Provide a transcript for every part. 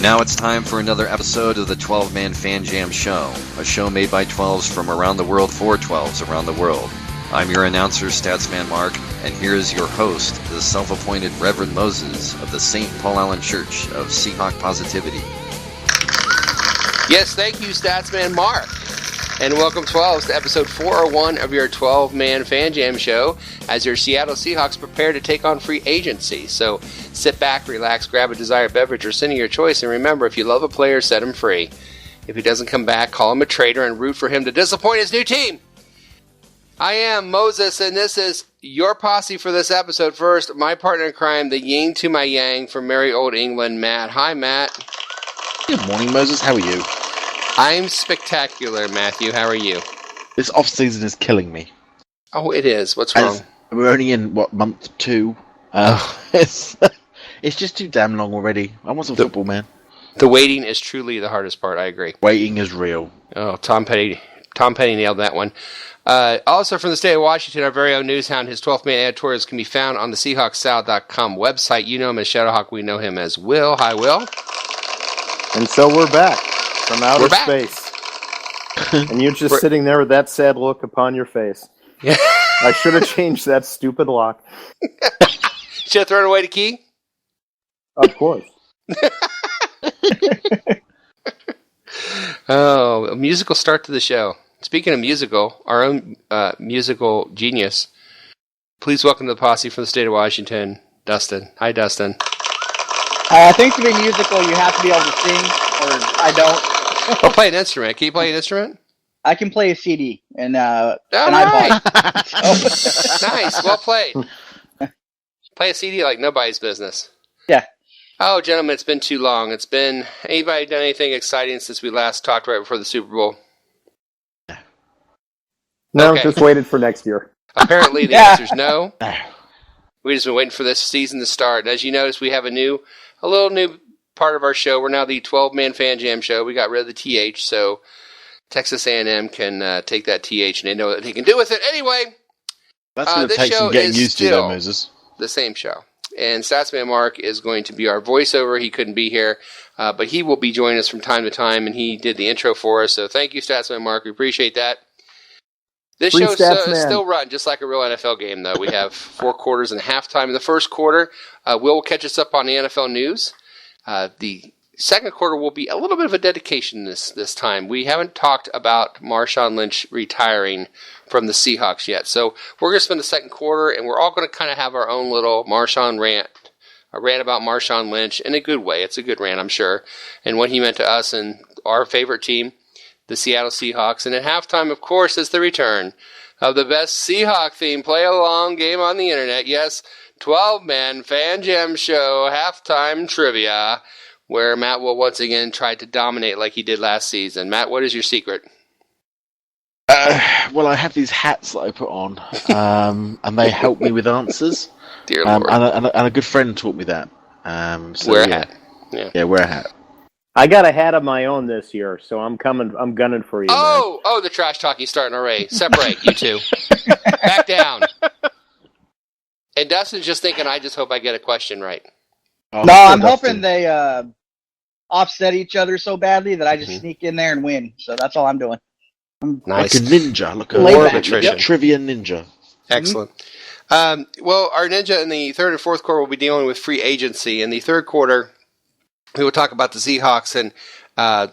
And now it's time for another episode of the 12-Man Fan Jam Show, a show made by 12s from around the world for 12s around the world. I'm your announcer, Statsman Mark, and here is your host, the self-appointed Reverend Moses of the St. Paul Allen Church of Seahawk Positivity. Yes, thank you, Statsman Mark. And welcome, 12s, to episode 401 of your 12-Man Fan Jam Show as your Seattle Seahawks prepare to take on free agency. So sit back, relax, grab a desired beverage or sin of your choice, and remember, if you love a player, set him free. If he doesn't come back, call him a traitor and root for him to disappoint his new team. I am Moses, and this is your posse for this episode. First, my partner in crime, the yin to my yang from merry old England, Matt. Hi, Matt. Good morning, Moses. How are you? I'm spectacular, Matthew. How are you? This off-season is killing me. Oh, it is. What's wrong? We're only in, month 2? It's just too damn long already. I want some football, man. The waiting is truly the hardest part. I agree. Waiting is real. Oh, Tom Petty nailed that one. Also from the state of Washington, our very own news hound, his 12th man editorials can be found on the SeahawksSal.com website. You know him as Shadowhawk. We know him as Will. Hi, Will. And so we're back from outer space. And you're just sitting there with that sad look upon your face. Yeah. I should have changed that stupid lock. Should have thrown away the key? Of course. Oh, a musical start to the show. Speaking of musical, our own musical genius, please welcome to the posse from the state of Washington, Dustin. Hi, Dustin. I think to be musical, you have to be able to sing, or I don't. Or play an instrument. Can you play an instrument? I can play a CD, and right. iPod. Nice, well played. Play a CD like nobody's business. Yeah. Oh, gentlemen, it's been too long. Anybody done anything exciting since we last talked right before the Super Bowl? No, Okay. just waited for next year. Apparently the answer is no. We've just been waiting for this season to start. And as you notice, we have a little new part of our show. We're now the 12-man Fan Jam Show. We got rid of the TH, so Texas A&M can take that TH, and they know what they can do with it. Anyway, that's going to take some getting used to, though, Moses. The same show. And Statsman Mark is going to be our voiceover. He couldn't be here, but he will be joining us from time to time, and he did the intro for us. So thank you, Statsman Mark. We appreciate that. This show is still run just like a real NFL game, though. We have 4 quarters and halftime in the first quarter. Will catch us up on the NFL news. The second quarter will be a little bit of a dedication this time. We haven't talked about Marshawn Lynch retiring from the Seahawks yet. So we're going to spend the second quarter, and we're all going to kind of have our own little Marshawn rant. A rant about Marshawn Lynch in a good way. It's a good rant, I'm sure. And what he meant to us and our favorite team, the Seattle Seahawks. And at halftime, of course, is the return of the best Seahawk theme play-along game on the internet. Yes, 12-man Fan Jam Show halftime trivia, where Matt will once again try to dominate like he did last season. Matt, what is your secret? Well, I have these hats that I put on, and they help me with answers. Dear Lord. And a good friend taught me that. Wear a hat. Yeah, wear a hat. I got a hat of my own this year, so I'm gunning for you. Oh, the trash talking starting already. Separate, you two. Back down. And Dustin's just thinking, I just hope I get a question right. Oh, no, I'm hoping they offset each other so badly that I just sneak in there and win. So that's all I'm doing. Like a ninja. Like a trivia ninja. Excellent. Well, our ninja in the third and fourth quarter will be dealing with free agency. In the third quarter, we will talk about the Seahawks and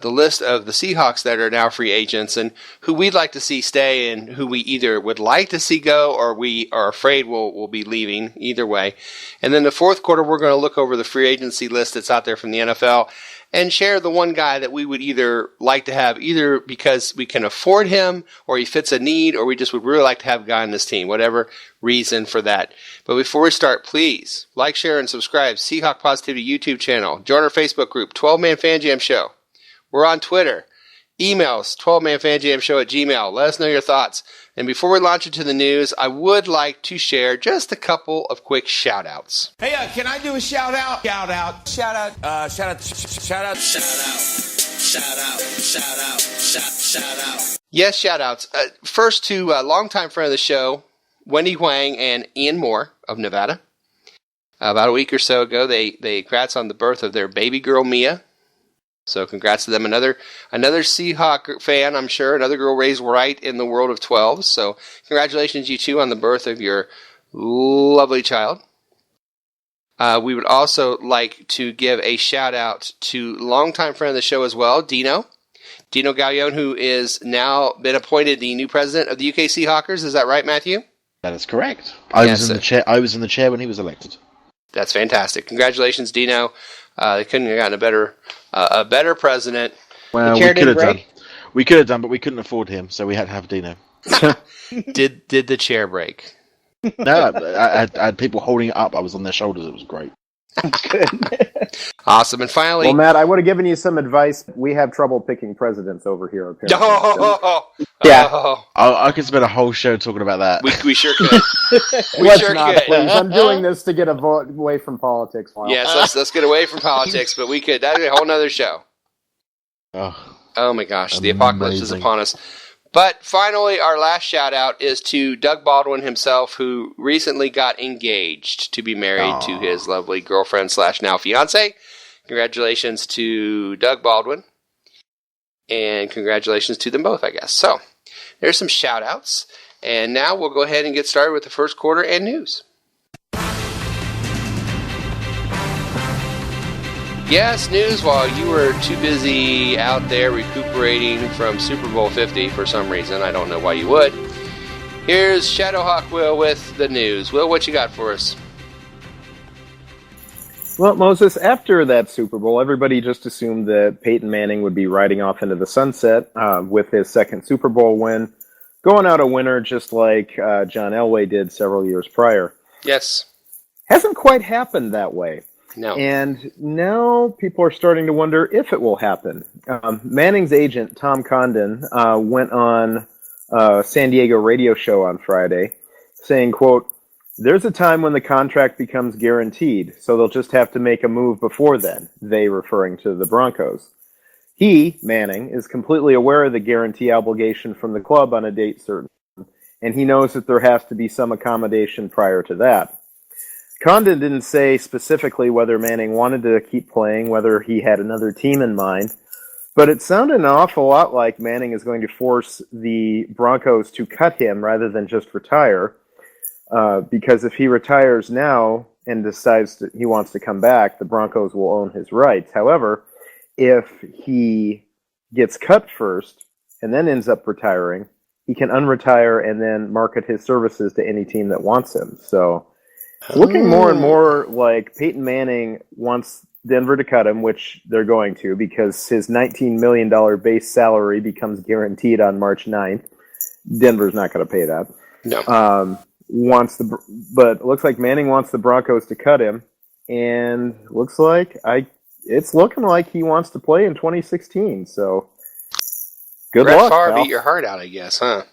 the list of the Seahawks that are now free agents and who we'd like to see stay and who we either would like to see go or we are afraid will be leaving, either way. And then the fourth quarter, we're going to look over the free agency list that's out there from the NFL and share the one guy that we would either like to have, either because we can afford him or he fits a need or we just would really like to have a guy on this team, whatever reason for that. But before we start, please like, share, and subscribe. Seahawk Positivity YouTube channel. Join our Facebook group, 12-Man Fan Jam Show. We're on Twitter. Emails, 12manfanjamshow@gmail. Let us know your thoughts. And before we launch into the news, I would like to share just a couple of quick shout-outs. Hey, can I do a shout-out? Shout-out. Shout-out. Shout-out. Shout-out. Shout-out. Shout-out. Shout-out. Yes, shout-outs. First to longtime friend of the show, Wendy Huang and Ian Moore of Nevada. About a week or so ago, they congrats on the birth of their baby girl, Mia. So congrats to them. Another Seahawk fan, I'm sure. Another girl raised right in the world of 12. So congratulations, you two, on the birth of your lovely child. We would also like to give a shout out to longtime friend of the show as well, Dino Gallione, who is now been appointed the new president of the UK Seahawkers. Is that right, Matthew? That is correct. I was in the chair when he was elected. That's fantastic. Congratulations, Dino. They couldn't have gotten a better president. Well, we could have done. We could have done, but we couldn't afford him, so we had to have Dino. Did the chair break? No, I had people holding it up. I was on their shoulders. It was great. Good. Awesome. And finally... Well, Matt, I would have given you some advice. We have trouble picking presidents over here, apparently. I could spend a whole show talking about that. We sure could. Let's not, please. I'm doing this to get a vote away from politics. Yes, let's get away from politics, but we could. That'd be a whole nother show. Oh my gosh, amazing. The apocalypse is upon us. But finally, our last shout out is to Doug Baldwin himself, who recently got engaged to be married to his lovely girlfriend / now fiance. Congratulations to Doug Baldwin. And congratulations to them both, I guess. So, there's some shout outs. And now we'll go ahead and get started with the first quarter and news. Yes, news while you were too busy out there recuperating from Super Bowl 50 for some reason. I don't know why you would. Here's Shadowhawk Will with the news. Will, what you got for us? Well, Moses, after that Super Bowl, everybody just assumed that Peyton Manning would be riding off into the sunset with his second Super Bowl win, going out a winner just like John Elway did several years prior. Yes. Hasn't quite happened that way. No. And now people are starting to wonder if it will happen. Manning's agent, Tom Condon, went on a San Diego radio show on Friday saying, quote, "There's a time when the contract becomes guaranteed, so they'll just have to make a move before then," they referring to the Broncos. He, Manning, is completely aware of the guarantee obligation from the club on a date certain, and he knows that there has to be some accommodation prior to that. Condon didn't say specifically whether Manning wanted to keep playing, whether he had another team in mind, but it sounded an awful lot like Manning is going to force the Broncos to cut him rather than just retire, because if he retires now and decides that he wants to come back, the Broncos will own his rights. However, if he gets cut first and then ends up retiring, he can unretire and then market his services to any team that wants him. So looking more and more like Peyton Manning wants Denver to cut him, which they're going to because his $19 million base salary becomes guaranteed on March 9th. Denver's not going to pay that. No. But it looks like Manning wants the Broncos to cut him, and it's looking like he wants to play in 2016. So good luck. Brett Favre, beat your heart out, I guess, huh?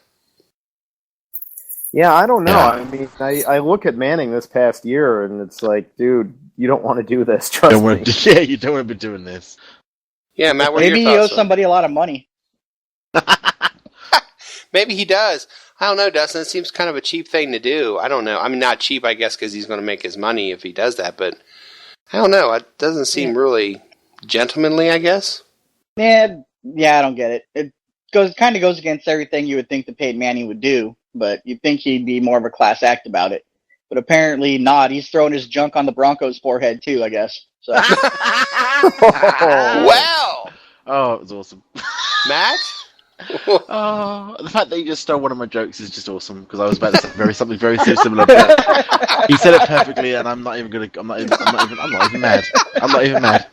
Yeah, I don't know. Yeah. I mean, I look at Manning this past year, and it's like, dude, you don't want to do this. Trust me. Yeah, you don't want to be doing this. Yeah, Matt, what are Maybe your he thoughts? owes somebody a lot of money. Maybe he does. I don't know, Dustin. It seems kind of a cheap thing to do. I don't know. I mean, not cheap, I guess, because he's going to make his money if he does that. But I don't know. It doesn't seem really gentlemanly, I guess. Yeah, I don't get it. It kind of goes against everything you would think that Peyton Manning would do, but you'd think he'd be more of a class act about it. But apparently not. He's throwing his junk on the Broncos' forehead, too, I guess. So. Wow! Oh, it was awesome. Matt? The fact that he just stole one of my jokes is just awesome because I was about to say something very similar. But he said it perfectly, and I'm not even mad. I'm not even mad.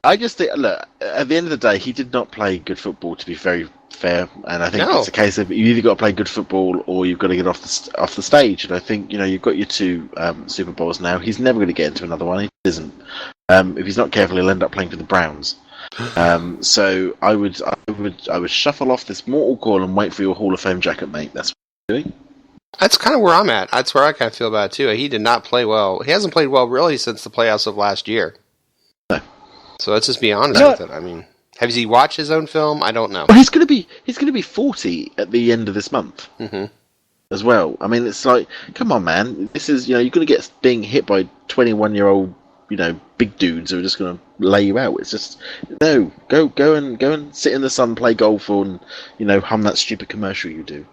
I just think, look, at the end of the day, he did not play good football, to be very fair, and I think it's a case of you either got to play good football or you've got to get off the stage. And I think you've got your two Super Bowls now. He's never going to get into another one. He isn't. If he's not careful, he'll end up playing for the Browns. So I would shuffle off this mortal coil and wait for your Hall of Fame jacket, mate. That's what I'm doing. That's kind of where I'm at. That's where I kind of feel about it too. He did not play well. He hasn't played well really since the playoffs of last year. No. So let's just be honest with it. I mean, has he watched his own film? I don't know. Well, he's going to be 40 at the end of this month. Mm-hmm. As well. I mean, it's like, come on, man. This is, you're going to get being hit by 21-year-old big dudes who are just going to lay you out. It's just no, go and sit in the sun, play golf, or hum that stupid commercial you do.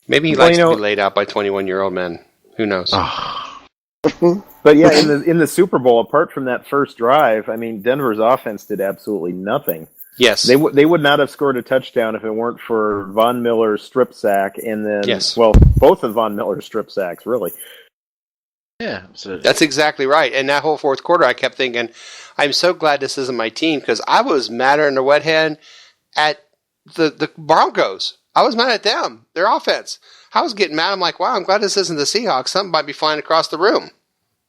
Maybe he likes to be laid out by 21-year-old men. Who knows? But yeah, in the Super Bowl, apart from that first drive, I mean, Denver's offense did absolutely nothing. Yes, they would not have scored a touchdown if it weren't for Von Miller's strip sack, and then both of Von Miller's strip sacks, really. Yeah, absolutely. That's exactly right. And that whole fourth quarter, I kept thinking, I'm so glad this isn't my team, because I was madder than a wet hen at the Broncos. I was mad at them, their offense. I was getting mad. I'm like, wow, I'm glad this isn't the Seahawks. Something might be flying across the room.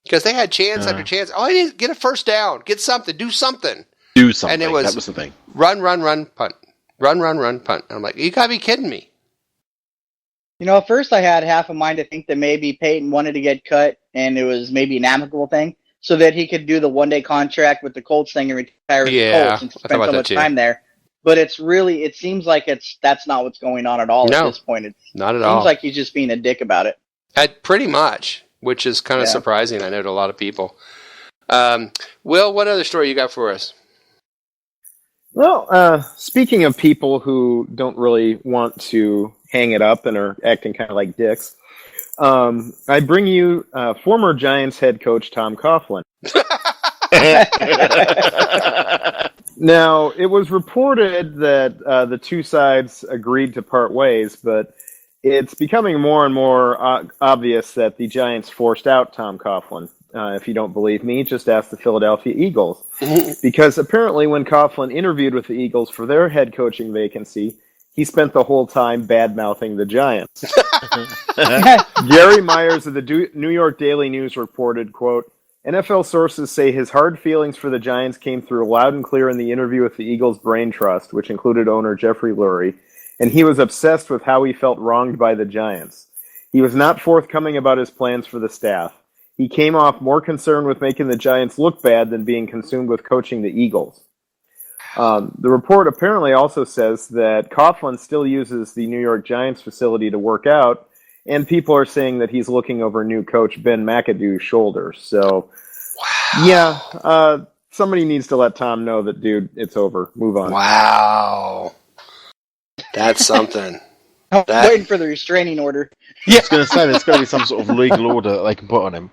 Because they had chance after chance. Oh, I need to get a first down. Get something. Do something. And that was the thing. Run, punt. Run, punt. And I'm like, you got to be kidding me. At first I had half a mind to think that maybe Peyton wanted to get cut, and it was maybe an amicable thing, so that he could do the one-day contract with the Colts thing and retire with the Colts and spend so much time there. But it seems like that's not what's going on at all at this point. Not at all. It seems like he's just being a dick about it. Pretty much, which is kind of surprising, I know, to a lot of people. Will, what other story you got for us? Well, speaking of people who don't really want to hang it up and are acting kind of like dicks, I bring you former Giants head coach Tom Coughlin. Now, it was reported that the two sides agreed to part ways, but it's becoming more and more obvious that the Giants forced out Tom Coughlin. If you don't believe me, just ask the Philadelphia Eagles. Because apparently when Coughlin interviewed with the Eagles for their head coaching vacancy, he spent the whole time bad-mouthing the Giants. Gary Myers of the New York Daily News reported, quote, NFL sources say his hard feelings for the Giants came through loud and clear in the interview with the Eagles Brain Trust, which included owner Jeffrey Lurie, and he was obsessed with how he felt wronged by the Giants. He was not forthcoming about his plans for the staff. He came off more concerned with making the Giants look bad than being consumed with coaching the Eagles. The report apparently also says that Coughlin still uses the New York Giants facility to work out, and people are saying that he's looking over new coach Ben McAdoo's shoulders. So, somebody needs to let Tom know that, dude, it's over. Move on. Wow. That's something. I'm waiting for the restraining order. Yeah, I was going to say, there's got to be some sort of legal order that they can put on him.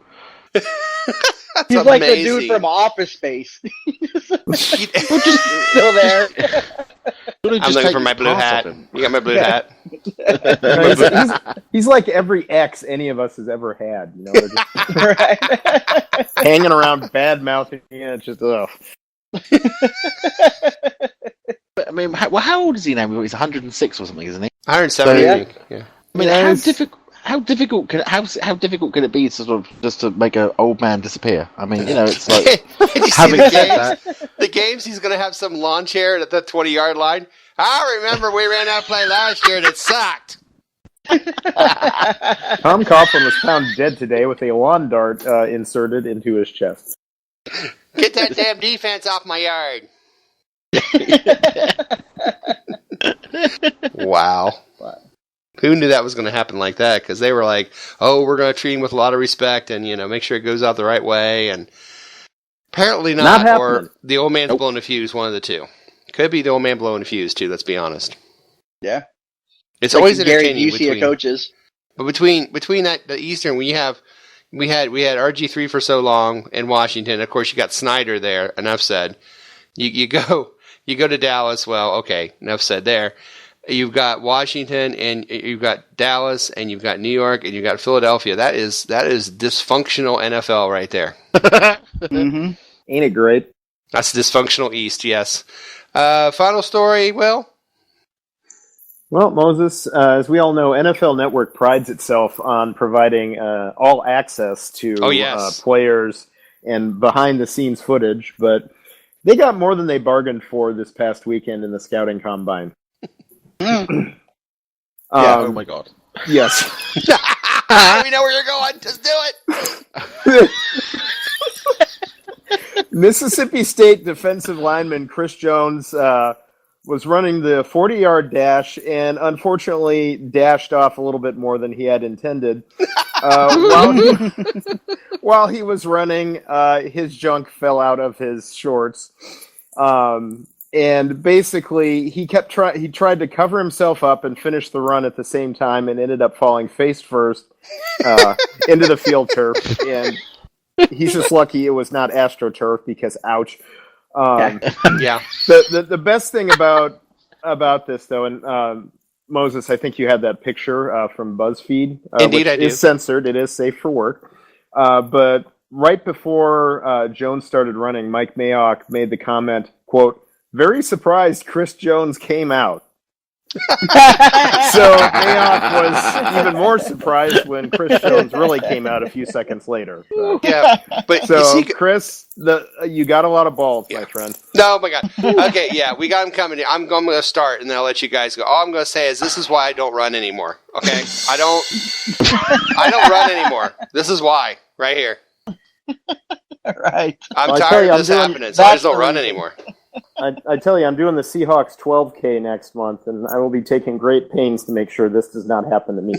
He's amazing. Like the dude from Office Space. Just still there. I'm looking for my blue hat. You got my blue hat? He's like every ex any of us has ever had. They're just hanging around, bad-mouthing. It's just, ugh. But, I mean, how old is he now? He's 106 or something, isn't he? 170, I think. Yeah. I mean, how difficult can it be to sort of just to make an old man disappear? I mean, it's like having said that, the games he's going to have some lawn chair at the 20-yard line. I remember we ran out of play last year and it sucked. Tom Coughlin was found dead today with a lawn dart inserted into his chest. Get that damn defense off my yard. Wow. Who knew that was going to happen like that? Because they were like, oh, we're going to treat him with a lot of respect and, make sure it goes out the right way. And apparently not or the old man's blowing a fuse, one of the two. Could be the old man blowing a fuse, too, let's be honest. Yeah. It's always entertaining. You see coaches. But between that, the Eastern, we had RG3 for so long in Washington. Of course, you got Snyder there. Enough said. You go to Dallas. Well, okay, enough said there. You've got Washington, and you've got Dallas, and you've got New York, and you've got Philadelphia. That is dysfunctional NFL right there. Mm-hmm. Ain't it great? That's dysfunctional East, yes. Final story, Will? Well, Moses, as we all know, NFL Network prides itself on providing all access to players and behind-the-scenes footage, but they got more than they bargained for this past weekend in the scouting combine. Oh my God! Yes, we know where you're going. Just do it. Mississippi State defensive lineman Chris Jones was running the 40-yard dash and unfortunately dashed off a little bit more than he had intended. while he was running, his junk fell out of his shorts. And basically, he tried to cover himself up and finish the run at the same time, and ended up falling face first into the field turf. And he's just lucky it was not AstroTurf because, ouch. Yeah. The best thing about this, though, and Moses, I think you had that picture from BuzzFeed. Indeed, which I do. is censored. It is safe for work. But right before Jones started running, Mike Mayock made the comment, quote, "Very surprised Chris Jones came out." So Mayock was even more surprised when Chris Jones really came out a few seconds later. So, Yeah, but so you see, Chris, you got a lot of balls, my friend. no, oh my God. Okay, yeah, we got him coming. I'm going to start, and then I'll let you guys go. All I'm going to say is this is why I don't run anymore. Okay, I don't run anymore. This is why, right here. Right. I'm Well, I tell tired you, of I'm this doing- happening, so I that's just don't the run reason. anymore. I tell you, I'm doing the Seahawks 12K next month, and I will be taking great pains to make sure this does not happen to me.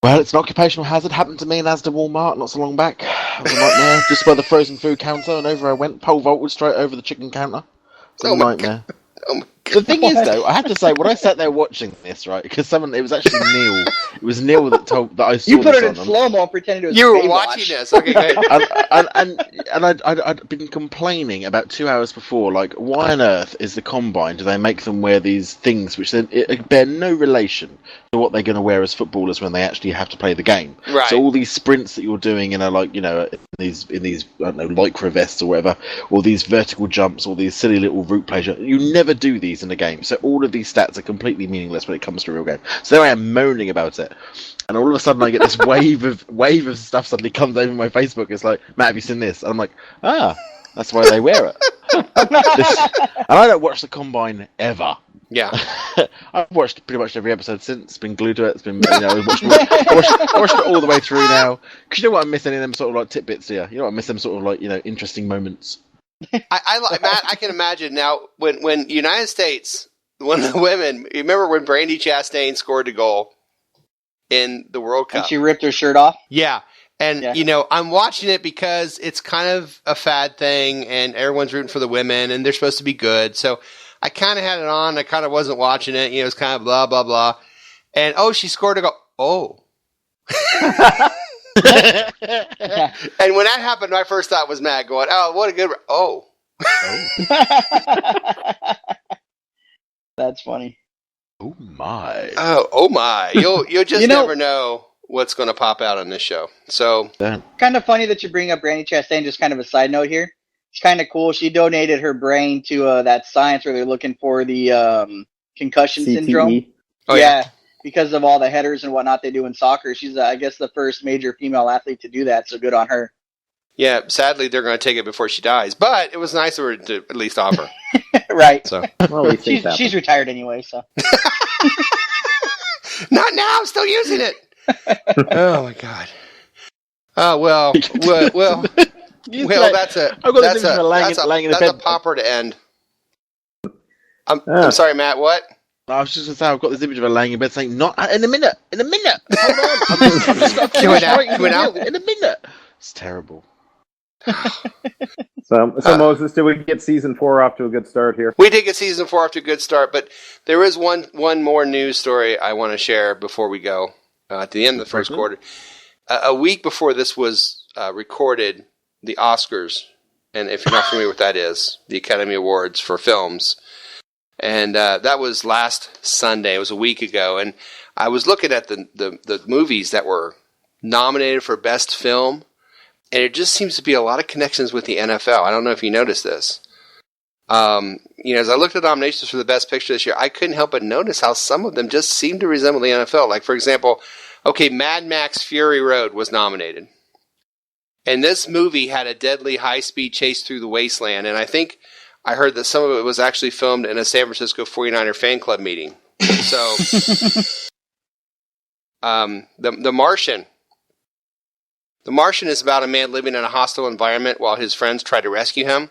Well, it's an occupational hazard. Happened to me in Asda Walmart not so long back. It was a nightmare. Just by the frozen food counter, and over I went. Pole vaulted straight over the chicken counter. It's a Oh my nightmare. Oh my The thing is, though, I have to say, when I sat there watching this, right, because it was actually Neil. It was Neil that I saw You put this it in on. slow mo and pretended it was You were Baywatch. watching this. Okay, good. And I'd been complaining about 2 hours before, like, why on earth is the Combine, do they make them wear these things which then bear no relation to what they're going to wear as footballers when they actually have to play the game? Right. So all these sprints that you're doing in in these I don't know, lycra vests or whatever, or these vertical jumps, or these silly little route plays, you never do these in the game. So all of these stats are completely meaningless when it comes to a real game. So there I am moaning about it. And all of a sudden, I get this wave of stuff suddenly comes over my Facebook. It's like, Matt, have you seen this? And I'm like, that's why they wear it. And I don't watch the Combine ever. Yeah. I've watched pretty much every episode since. Been glued to it. It's been, watched it all the way through now. Because you know what, I miss any of them sort of like tidbits here. You know what, I miss them sort of like interesting moments. Matt, I can imagine now when United States, one of the women, you remember when Brandi Chastain scored the goal in the World Cup? And she ripped her shirt off. Yeah. And, I'm watching it because it's kind of a fad thing and everyone's rooting for the women and they're supposed to be good. So I kind of had it on. I kind of wasn't watching it. It was kind of blah, blah, blah. And, she scored a goal. Oh. And when that happened, my first thought was Matt going, oh, what a good... Oh. That's funny. Oh, my. Oh my. You'll just never know what's going to pop out on this show. So Kind of funny that you bring up Brandi Chastain. Just kind of a side note here. It's kind of cool. She donated her brain to that science where they're looking for the concussion CTE. syndrome. Oh, yeah. Because of all the headers and whatnot they do in soccer. She's, I guess, the first major female athlete to do that. So good on her. Yeah, sadly, they're going to take it before she dies. But it was nice of her to at least offer. Right. So Well, these things happen. She's retired anyway, so. Not now. I'm still using it. Oh, my God. Oh, well, that's a popper to end. I'm sorry, Matt, what? I was just going to say, I've got this image of her laying in bed saying, not in a minute. Hold on. I've just got to Can we now? finish Can we now? in a minute. It's terrible. So Moses, did we get season 4 off to a good start here? We did get season 4 off to a good start, but there is one more news story I want to share before we go at the end of the first quarter. A week before this was recorded, the Oscars, and if you're not familiar with what that is, the Academy Awards for films, and that was last Sunday. It was a week ago, and I was looking at the movies that were nominated for Best Film, and it just seems to be a lot of connections with the NFL. I don't know if you noticed this. As I looked at nominations for the Best Picture this year, I couldn't help but notice how some of them just seem to resemble the NFL. Like, for example, Mad Max Fury Road was nominated. And this movie had a deadly high-speed chase through the wasteland, and I think I heard that some of it was actually filmed in a San Francisco 49er fan club meeting. So, The Martian. The Martian is about a man living in a hostile environment while his friends try to rescue him.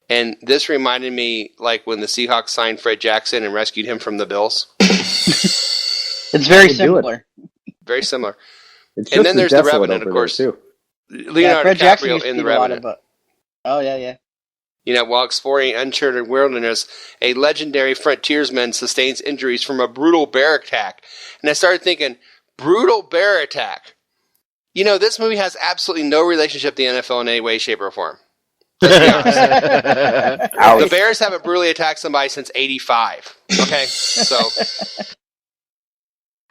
And this reminded me like when the Seahawks signed Fred Jackson and rescued him from the Bills. It's very similar. Very similar. It's And just then as there's The desolate Revenant, of over course. there, too. Leonardo Fred Jackson DiCaprio used to in The eat a lot Revenant. of. Oh yeah. While exploring uncharted wilderness, a legendary frontiersman sustains injuries from a brutal bear attack. And I started thinking, brutal bear attack. This movie has absolutely no relationship to the NFL in any way, shape, or form. Let's be honest. The Bears haven't brutally attacked somebody since '85. Okay, so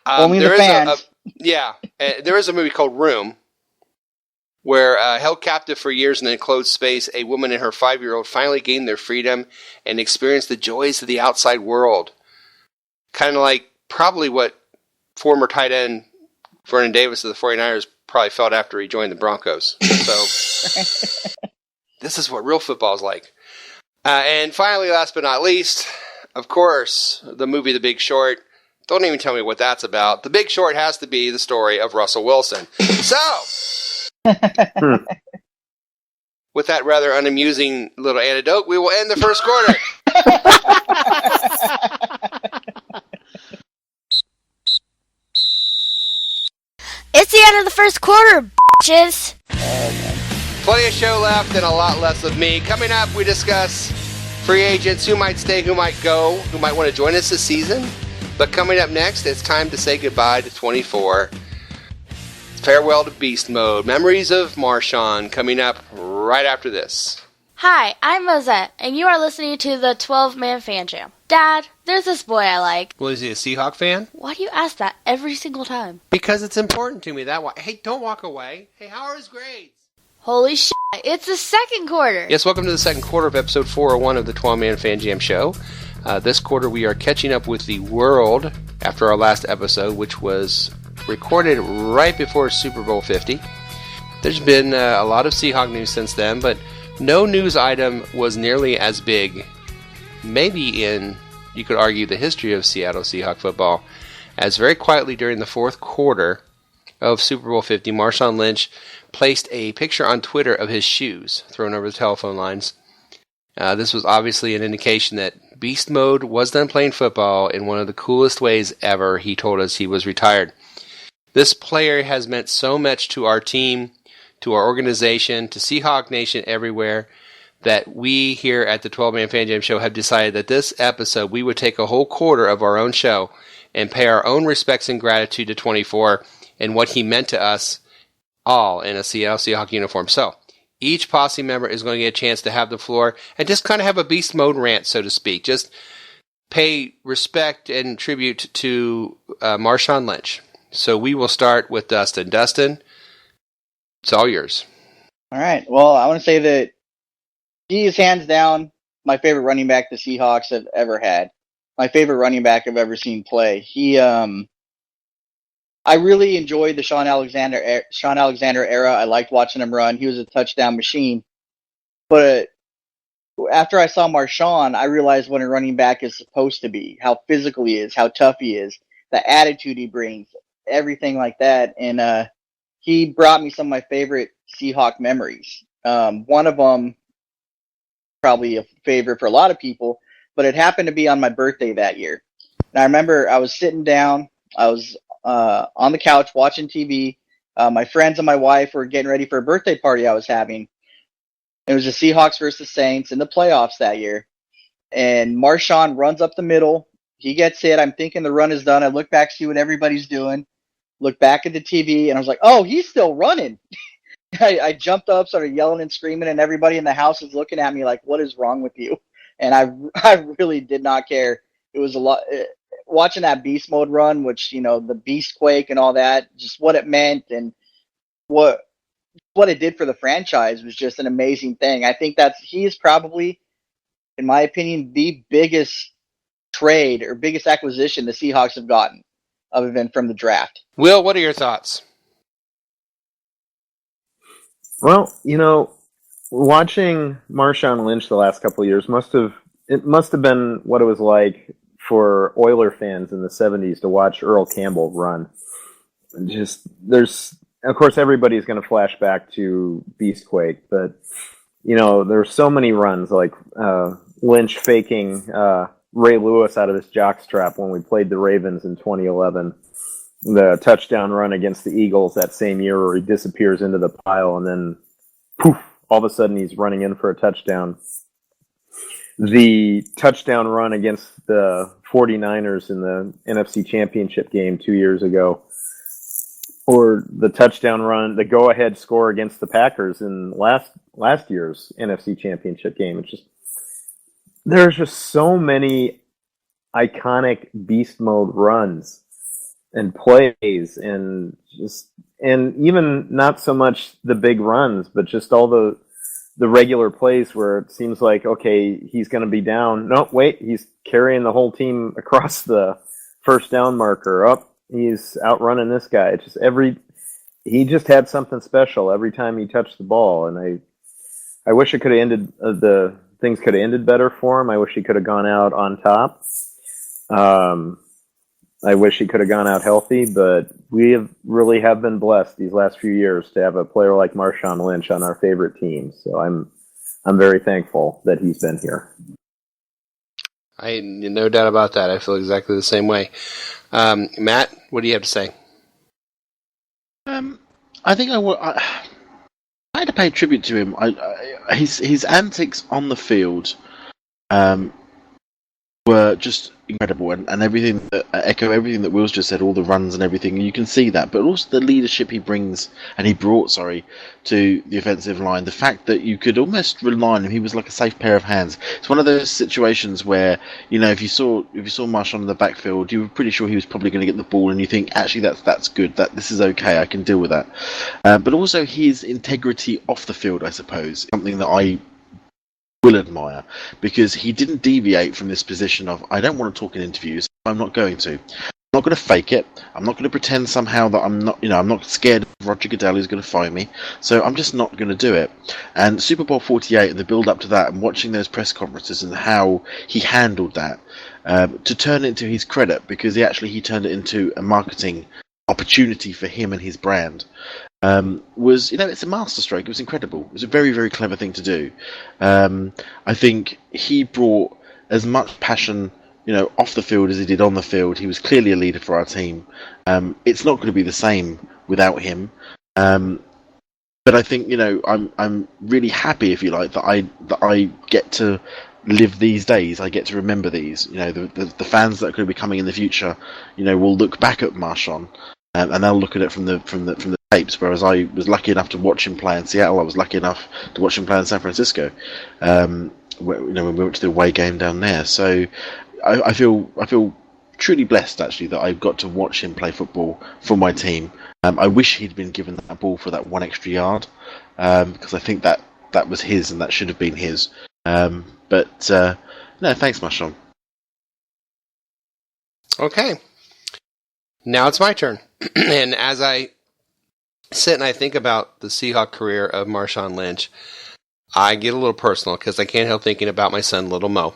Only the fans. there is a movie called Room, where held captive for years in an enclosed space, a woman and her 5-year-old finally gained their freedom and experienced the joys of the outside world. Kind of like probably what former tight end Vernon Davis of the 49ers probably felt after he joined the Broncos. So this is what real football is like. And finally, last but not least, of course, the movie The Big Short. Don't even tell me what that's about. The Big Short has to be the story of Russell Wilson. So, with that rather unamusing little anecdote, we will end the first quarter. It's the end of the first quarter, bitches. Plenty of show left and a lot less of me. Coming up, we discuss free agents, who might stay, who might go, who might want to join us this season. But coming up next, it's time to say goodbye to 24. Farewell to Beast Mode. Memories of Marshawn coming up right after this. Hi, I'm Mosette, and you are listening to the 12-Man Fan Jam. Dad, there's this boy I like. Well, is he a Seahawk fan? Why do you ask that every single time? Because it's important to me. Hey, don't walk away. Hey, how are his grades? Holy shit, it's the second quarter. Yes, welcome to the second quarter of episode 401 of the 12-Man Fan Jam Show. This quarter we are catching up with the world after our last episode, which was recorded right before Super Bowl 50. There's been a lot of Seahawk news since then, but no news item was nearly as big, maybe in, you could argue, the history of Seattle Seahawk football, as very quietly during the fourth quarter of Super Bowl 50, Marshawn Lynch placed a picture on Twitter of his shoes thrown over the telephone lines. This was obviously an indication that Beast Mode was done playing football in one of the coolest ways ever. He told us he was retired. This player has meant so much to our team, to our organization, to Seahawk Nation everywhere, that we here at the 12-Man Fan Jam Show have decided that this episode we would take a whole quarter of our own show and pay our own respects and gratitude to 24 and what he meant to us all in a Seattle Seahawk uniform. So, each posse member is going to get a chance to have the floor and just kind of have a beast mode rant, so to speak. Just pay respect and tribute to Marshawn Lynch. So we will start with Dustin. Dustin, it's all yours. All right. Well, I want to say that he is hands down my favorite running back the Seahawks have ever had. My favorite running back I've ever seen play. I really enjoyed the Sean Alexander era. I liked watching him run. He was a touchdown machine. But after I saw Marshawn, I realized what a running back is supposed to be, how physical he is, how tough he is, the attitude he brings, everything like that. And he brought me some of my favorite Seahawk memories. One of them, probably a favorite for a lot of people, but it happened to be on my birthday that year. And I remember I was sitting down. I was on the couch watching TV. My friends and my wife were getting ready for a birthday party I was having. It was the Seahawks versus Saints in the playoffs that year. And Marshawn runs up the middle. He gets hit. I'm thinking the run is done. I look back, see what everybody's doing. Look back at the TV, and I was like, oh, he's still running. I jumped up, started yelling and screaming, and everybody in the house is looking at me like, what is wrong with you? And I really did not care. It was a lot. Watching that beast mode run, which, the beast quake and all that, just what it meant and what it did for the franchise was just an amazing thing. I think he is probably, in my opinion, the biggest trade or biggest acquisition the Seahawks have gotten other than from the draft. Will, what are your thoughts? Well, watching Marshawn Lynch the last couple of years must have been what it was like for Oiler fans in the 70s to watch Earl Campbell run. Of course, everybody's going to flash back to Beastquake, but, there's so many runs, like Lynch faking Ray Lewis out of his jockstrap when we played the Ravens in 2011. the touchdown run against the Eagles that same year where he disappears into the pile and then poof, all of a sudden he's running in for a touchdown. The touchdown run against the 49ers in the NFC Championship game 2 years ago, or the touchdown run, the go-ahead score against the Packers in last year's NFC Championship game. It's just, there's just so many iconic beast mode runs and plays, and even not so much the big runs, but just all the regular plays where it seems like, okay, he's going to be down. No, wait, he's carrying the whole team across the first down marker. Up, he's outrunning this guy. It's just he just had something special every time he touched the ball, and I wish it could have ended things could have ended better for him. I wish he could have gone out on top. I wish he could have gone out healthy, but we really have been blessed these last few years to have a player like Marshawn Lynch on our favorite team. So I'm very thankful that he's been here. I no doubt about that. I feel exactly the same way. Matt, what do you have to say? I think I had to pay tribute to him. His antics on the field were just incredible, and everything that echo everything that Will's just said, all the runs and everything. You can see that, but also the leadership he brought to the offensive line. The fact that you could almost rely on him, he was like a safe pair of hands. It's one of those situations where, you know, if you saw Marshawn in the backfield, you were pretty sure he was probably going to get the ball, and you think, actually, that's good. That this is okay. I can deal with that. But also his integrity off the field, I suppose, something that I will admire, because he didn't deviate from this position of, I don't want to talk in interviews, I'm not going to. I'm not going to fake it. I'm not going to pretend somehow that I'm not scared of Roger Goodell who's going to fire me. So I'm just not going to do it. And Super Bowl 48 and the build up to that, and watching those press conferences and how he handled that, to turn it into his credit, because he turned it into a marketing opportunity for him and his brand. Was, it's a masterstroke. It was incredible. It was a very, very clever thing to do. I think he brought as much passion, off the field as he did on the field. He was clearly a leader for our team. It's not going to be the same without him. But I think, I'm really happy, if you like, that I get to live these days. I get to remember these. The fans that are going to be coming in the future, will look back at Marshawn, and they'll look at it from the tapes. Whereas I was lucky enough to watch him play in Seattle. I was lucky enough to watch him play in San Francisco. When we went to the away game down there. So I feel truly blessed, actually, that I got to watch him play football for my team. I wish he'd been given that ball for that one extra yard, because I think that was his and that should have been his. But no, thanks, Marshawn. Okay. Now it's my turn. And as I sit and I think about the Seahawk career of Marshawn Lynch, I get a little personal because I can't help thinking about my son, Little Mo.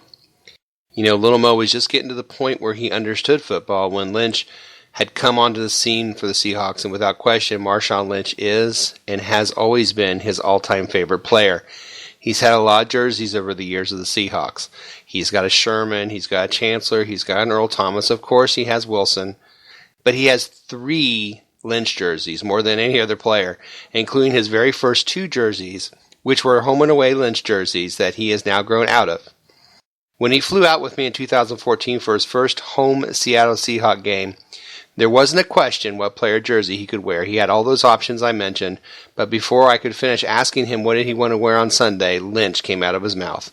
Little Mo was just getting to the point where he understood football when Lynch had come onto the scene for the Seahawks, and without question, Marshawn Lynch is and has always been his all-time favorite player. He's had a lot of jerseys over the years of the Seahawks. He's got a Sherman, he's got a Chancellor, he's got an Earl Thomas, of course he has Wilson, but he has 3 Lynch jerseys, more than any other player, including his very first 2 jerseys, which were home and away Lynch jerseys that he has now grown out of. When he flew out with me in 2014 for his first home Seattle Seahawks game, there wasn't a question what player jersey he could wear. He had all those options I mentioned, but before I could finish asking him what did he want to wear on Sunday, Lynch came out of his mouth.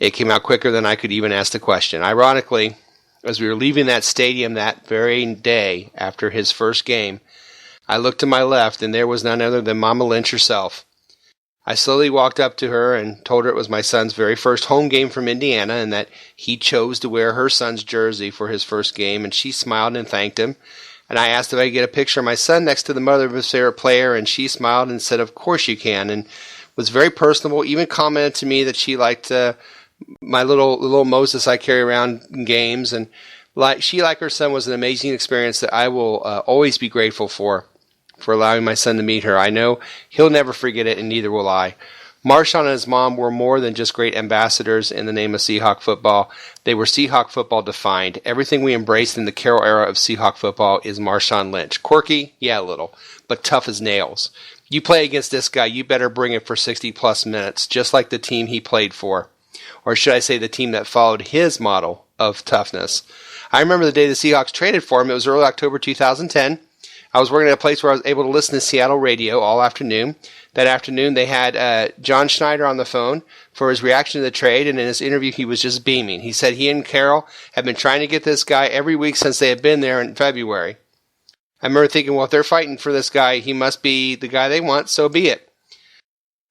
It came out quicker than I could even ask the question. Ironically, as we were leaving that stadium that very day after his first game, I looked to my left, and there was none other than Mama Lynch herself. I slowly walked up to her and told her it was my son's very first home game from Indiana and that he chose to wear her son's jersey for his first game, and she smiled and thanked him. And I asked if I could get a picture of my son next to the mother of his favorite player, and she smiled and said, of course you can, and was very personable, even commented to me that she liked my little Moses I carry around in games, and she, like her son, was an amazing experience that I will always be grateful for allowing my son to meet her. I know he'll never forget it, and neither will I. Marshawn and his mom were more than just great ambassadors in the name of Seahawk football. They were Seahawk football defined. Everything we embraced in the Carroll era of Seahawk football is Marshawn Lynch. Quirky? Yeah, a little, but tough as nails. You play against this guy, you better bring it for 60-plus minutes, just like the team he played for. Or should I say the team that followed his model of toughness. I remember the day the Seahawks traded for him. It was early October 2010. I was working at a place where I was able to listen to Seattle radio all afternoon. That afternoon, they had John Schneider on the phone for his reaction to the trade, and in his interview, he was just beaming. He said he and Carroll have been trying to get this guy every week since they had been there in February. I remember thinking, well, if they're fighting for this guy, he must be the guy they want, so be it.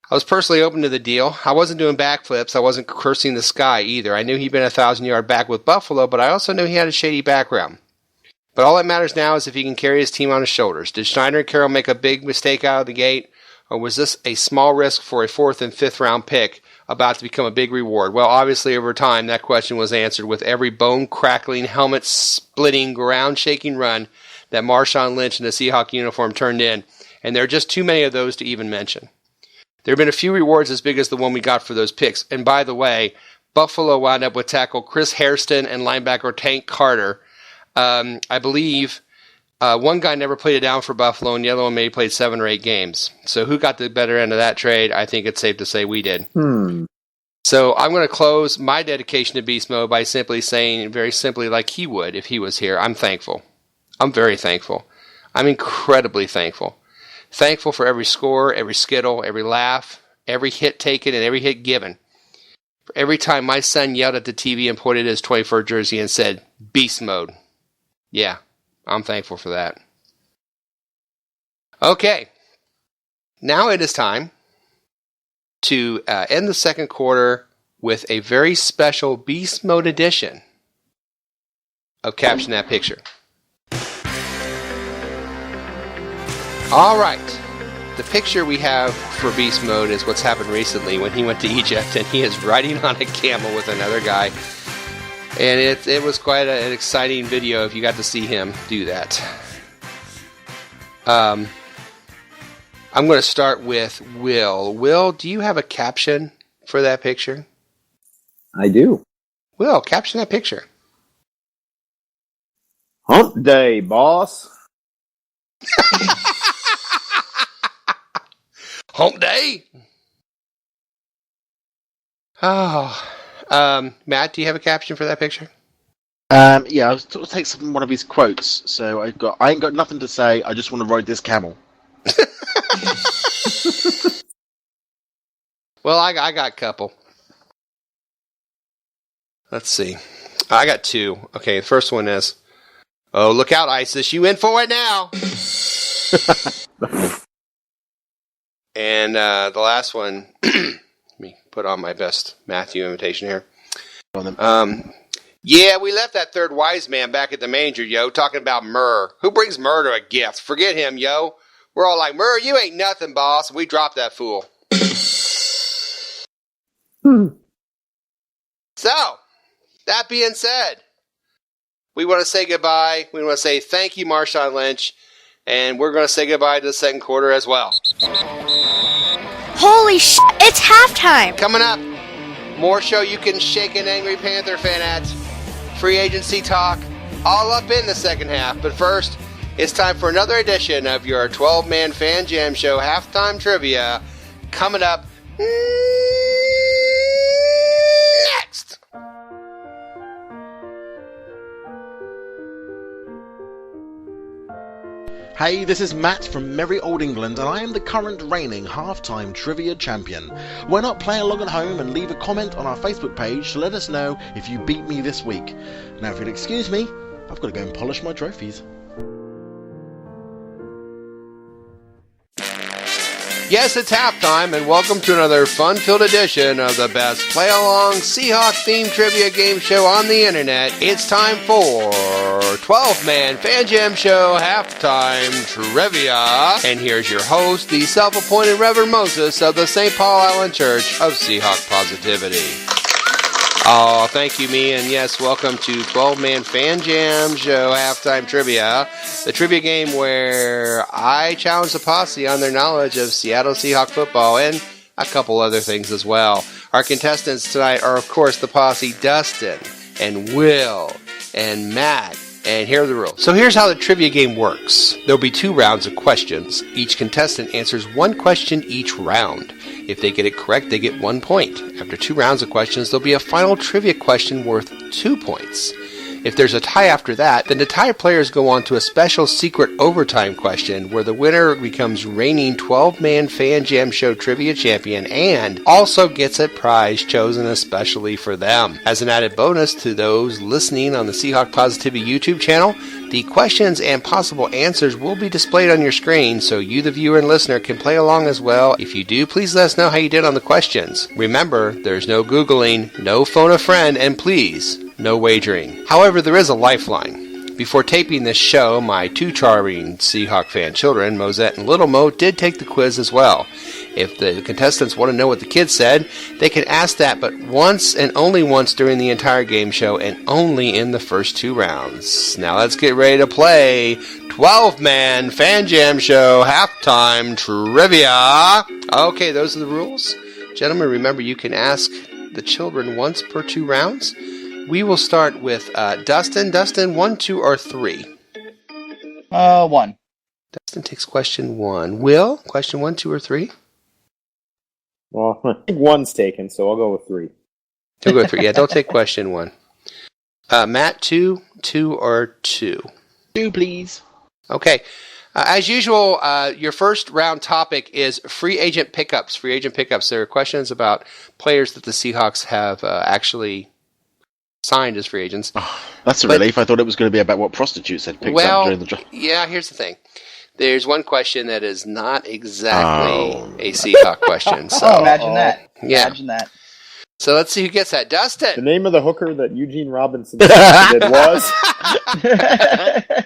I was personally open to the deal. I wasn't doing backflips. I wasn't cursing the sky either. I knew he'd been a 1,000-yard back with Buffalo, but I also knew he had a shady background. But all that matters now is if he can carry his team on his shoulders. Did Schneider and Carroll make a big mistake out of the gate? Or was this a small risk for a 4th and 5th round pick about to become a big reward? Well, obviously over time that question was answered with every bone-crackling, helmet-splitting, ground-shaking run that Marshawn Lynch in the Seahawk uniform turned in, and there are just too many of those to even mention. There have been a few rewards as big as the one we got for those picks. And by the way, Buffalo wound up with tackle Chris Hairston and linebacker Tank Carter. I believe one guy never played it down for Buffalo, and the other one maybe played 7 or 8 games. So who got the better end of that trade? I think it's safe to say we did. So I'm going to close my dedication to Beast Mode by simply saying, very simply like he would if he was here, I'm thankful. I'm very thankful. I'm incredibly thankful. Thankful for every score, every skittle, every laugh, every hit taken, and every hit given. For every time my son yelled at the TV and pointed his 24 jersey and said, Beast Mode. Yeah, I'm thankful for that. Okay. Now it is time to end the second quarter with a very special Beast Mode edition of Caption That Picture. All right. The picture we have for Beast Mode is what's happened recently when he went to Egypt and he is riding on a camel with another guy. And it was quite an exciting video if you got to see him do that. I'm going to start with Will. Will, do you have a caption for that picture? I do. Will, caption that picture. Hump day, boss. Hump day? Oh. Matt, do you have a caption for that picture? Yeah, I was going to take one of his quotes. So I ain't got nothing to say. I just want to ride this camel. Well, I got a couple. Let's see. I got 2. Okay, the first one is, oh, look out, ISIS. You in for it now. And the last one, let me put on my best Matthew imitation here. Yeah, we left that third wise man back at the manger, yo, talking about myrrh. Who brings myrrh to a gift? Forget him, yo. We're all like, myrrh, you ain't nothing, boss. We dropped that fool. So, that being said, we want to say goodbye. We want to say thank you, Marshawn Lynch. And we're going to say goodbye to the second quarter as well. Holy shit, it's halftime! Coming up, more show you can shake an angry Panther fan at. Free agency talk, all up in the second half. But first, it's time for another edition of your 12-man Fan Jam Show halftime trivia. Coming up next. Hey, this is Matt from merry old England, and I am the current reigning halftime trivia champion. Why not play along at home and leave a comment on our Facebook page to let us know if you beat me this week. Now, if you'll excuse me, I've got to go and polish my trophies. Yes, it's halftime, and welcome to another fun-filled edition of the best play-along Seahawk-themed trivia game show on the internet. It's time for 12-man Fan Jam Show halftime trivia. And here's your host, the self-appointed Reverend Moses of the St. Paul Island Church of Seahawk Positivity. Oh, thank you, me, and yes, welcome to 12-Man Fan Jam Show Halftime Trivia, the trivia game where I challenge the posse on their knowledge of Seattle Seahawk football, and a couple other things as well. Our contestants tonight are, of course, the posse Dustin and Will and Matt. And here are the rules. So here's how the trivia game works. There'll be 2 rounds of questions. Each contestant answers 1 question each round. If they get it correct, they get 1 point. After 2 rounds of questions, there'll be a final trivia question worth 2 points. If there's a tie after that, then the tie players go on to a special secret overtime question where the winner becomes reigning 12-man Fan Jam Show Trivia Champion and also gets a prize chosen especially for them. As an added bonus to those listening on the Seahawk Positivity YouTube channel, the questions and possible answers will be displayed on your screen so you, the viewer and listener, can play along as well. If you do, please let us know how you did on the questions. Remember, there's no Googling, no phone a friend, and please, no wagering. However, there is a lifeline. Before taping this show, my 2 charming Seahawk fan children, Mosette and Little Mo, did take the quiz as well. If the contestants want to know what the kids said, they can ask that but once and only once during the entire game show and only in the first 2 rounds. Now let's get ready to play 12-Man Fan Jam Show Halftime Trivia. Okay, those are the rules. Gentlemen, remember you can ask the children once per 2 rounds. We will start with Dustin. Dustin, 1, 2, or 3? 1. Dustin takes question 1. Will, question 1, 2, or 3? Well, I think 1's taken, so I'll go with 3. Don't go with 3. Yeah, don't take question 1. Matt, 2, 2, or 2? 2, please. Okay. As usual, your first round topic is free agent pickups. Free agent pickups. There are questions about players that the Seahawks have actually signed as free agents. Oh, that's a relief. I thought it was going to be about what prostitutes had picked up during the draft. Yeah, here's the thing. There's one question that is not exactly a Seahawk question. So, imagine that. Yeah. Imagine that. So let's see who gets that. Dustin! The name of the hooker that Eugene Robinson did was?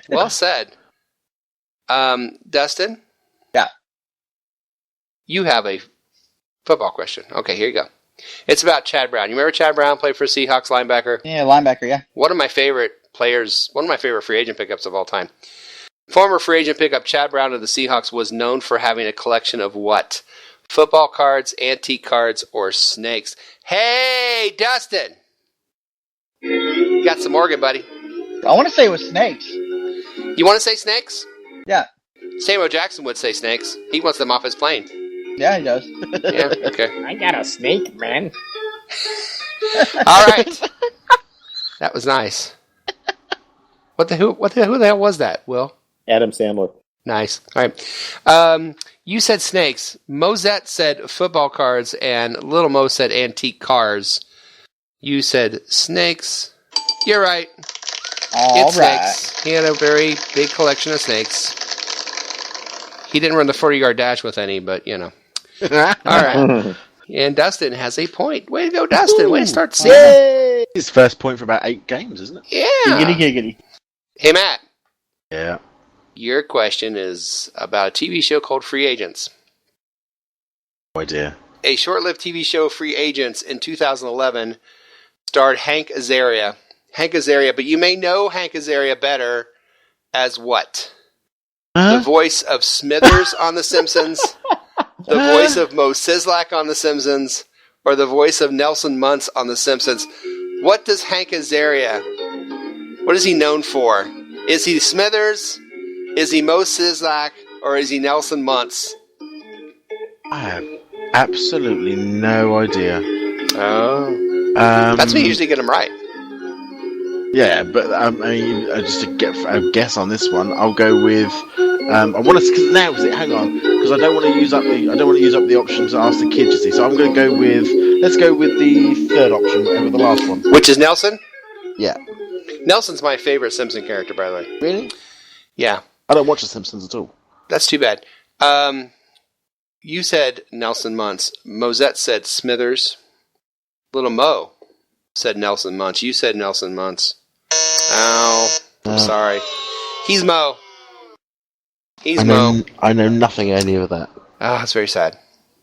Well said. Dustin? Yeah. You have a football question. Okay, here you go. It's about Chad Brown. You remember Chad Brown played for Seahawks linebacker? Yeah, linebacker, yeah. One of my favorite players, one of my favorite free agent pickups of all time. Former free agent pickup Chad Brown of the Seahawks was known for having a collection of what? Football cards, antique cards, or snakes? Hey, Dustin! You got some Morgan, buddy. I want to say it was snakes. You want to say snakes? Yeah. Samuel Jackson would say snakes. He wants them off his plane. Yeah, he does. Yeah, okay. I got a snake, man. All right. That was nice. Who the hell was that, Will? Adam Sandler. Nice. All right. You said snakes. Mosette said football cards, and Little Mo said antique cars. You said snakes. You're right. It's snakes. He had a very big collection of snakes. He didn't run the 40-yard dash with any, but, you know. All right. And Dustin has a point. Way to go, Dustin. Way to start the season. Yay! His first point for about 8 games, isn't it? Yeah. Giggity, giggity. Hey, Matt. Yeah. Your question is about a TV show called Free Agents. No idea. A short-lived TV show, Free Agents, in 2011, starred Hank Azaria. Hank Azaria, but you may know Hank Azaria better as what? The voice of Smithers on The Simpsons, the voice of Mo Sizlak on The Simpsons, or the voice of Nelson Muntz on The Simpsons. What does Hank Azaria, what is he known for? Is he Smithers? Is he Mo Sizlak? Or is he Nelson Muntz? I have absolutely no idea. Oh. That's me usually get them right. Yeah, but I mean, just to get a guess on this one, I'll go with. I want to hang on, because I don't want to use up the option to ask the kids. You see, so I'm going to go with. Let's go with the third option over the last one. Which is Nelson? Yeah. Nelson's my favorite Simpson character, by the way. Really? Yeah. I don't watch The Simpsons at all. That's too bad. You said Nelson Muntz. Mosette said Smithers. Little Mo said Nelson Muntz. You said Nelson Muntz. Ow. I'm sorry. He's Mo. Mo. I know nothing any of that. Ah, that's very sad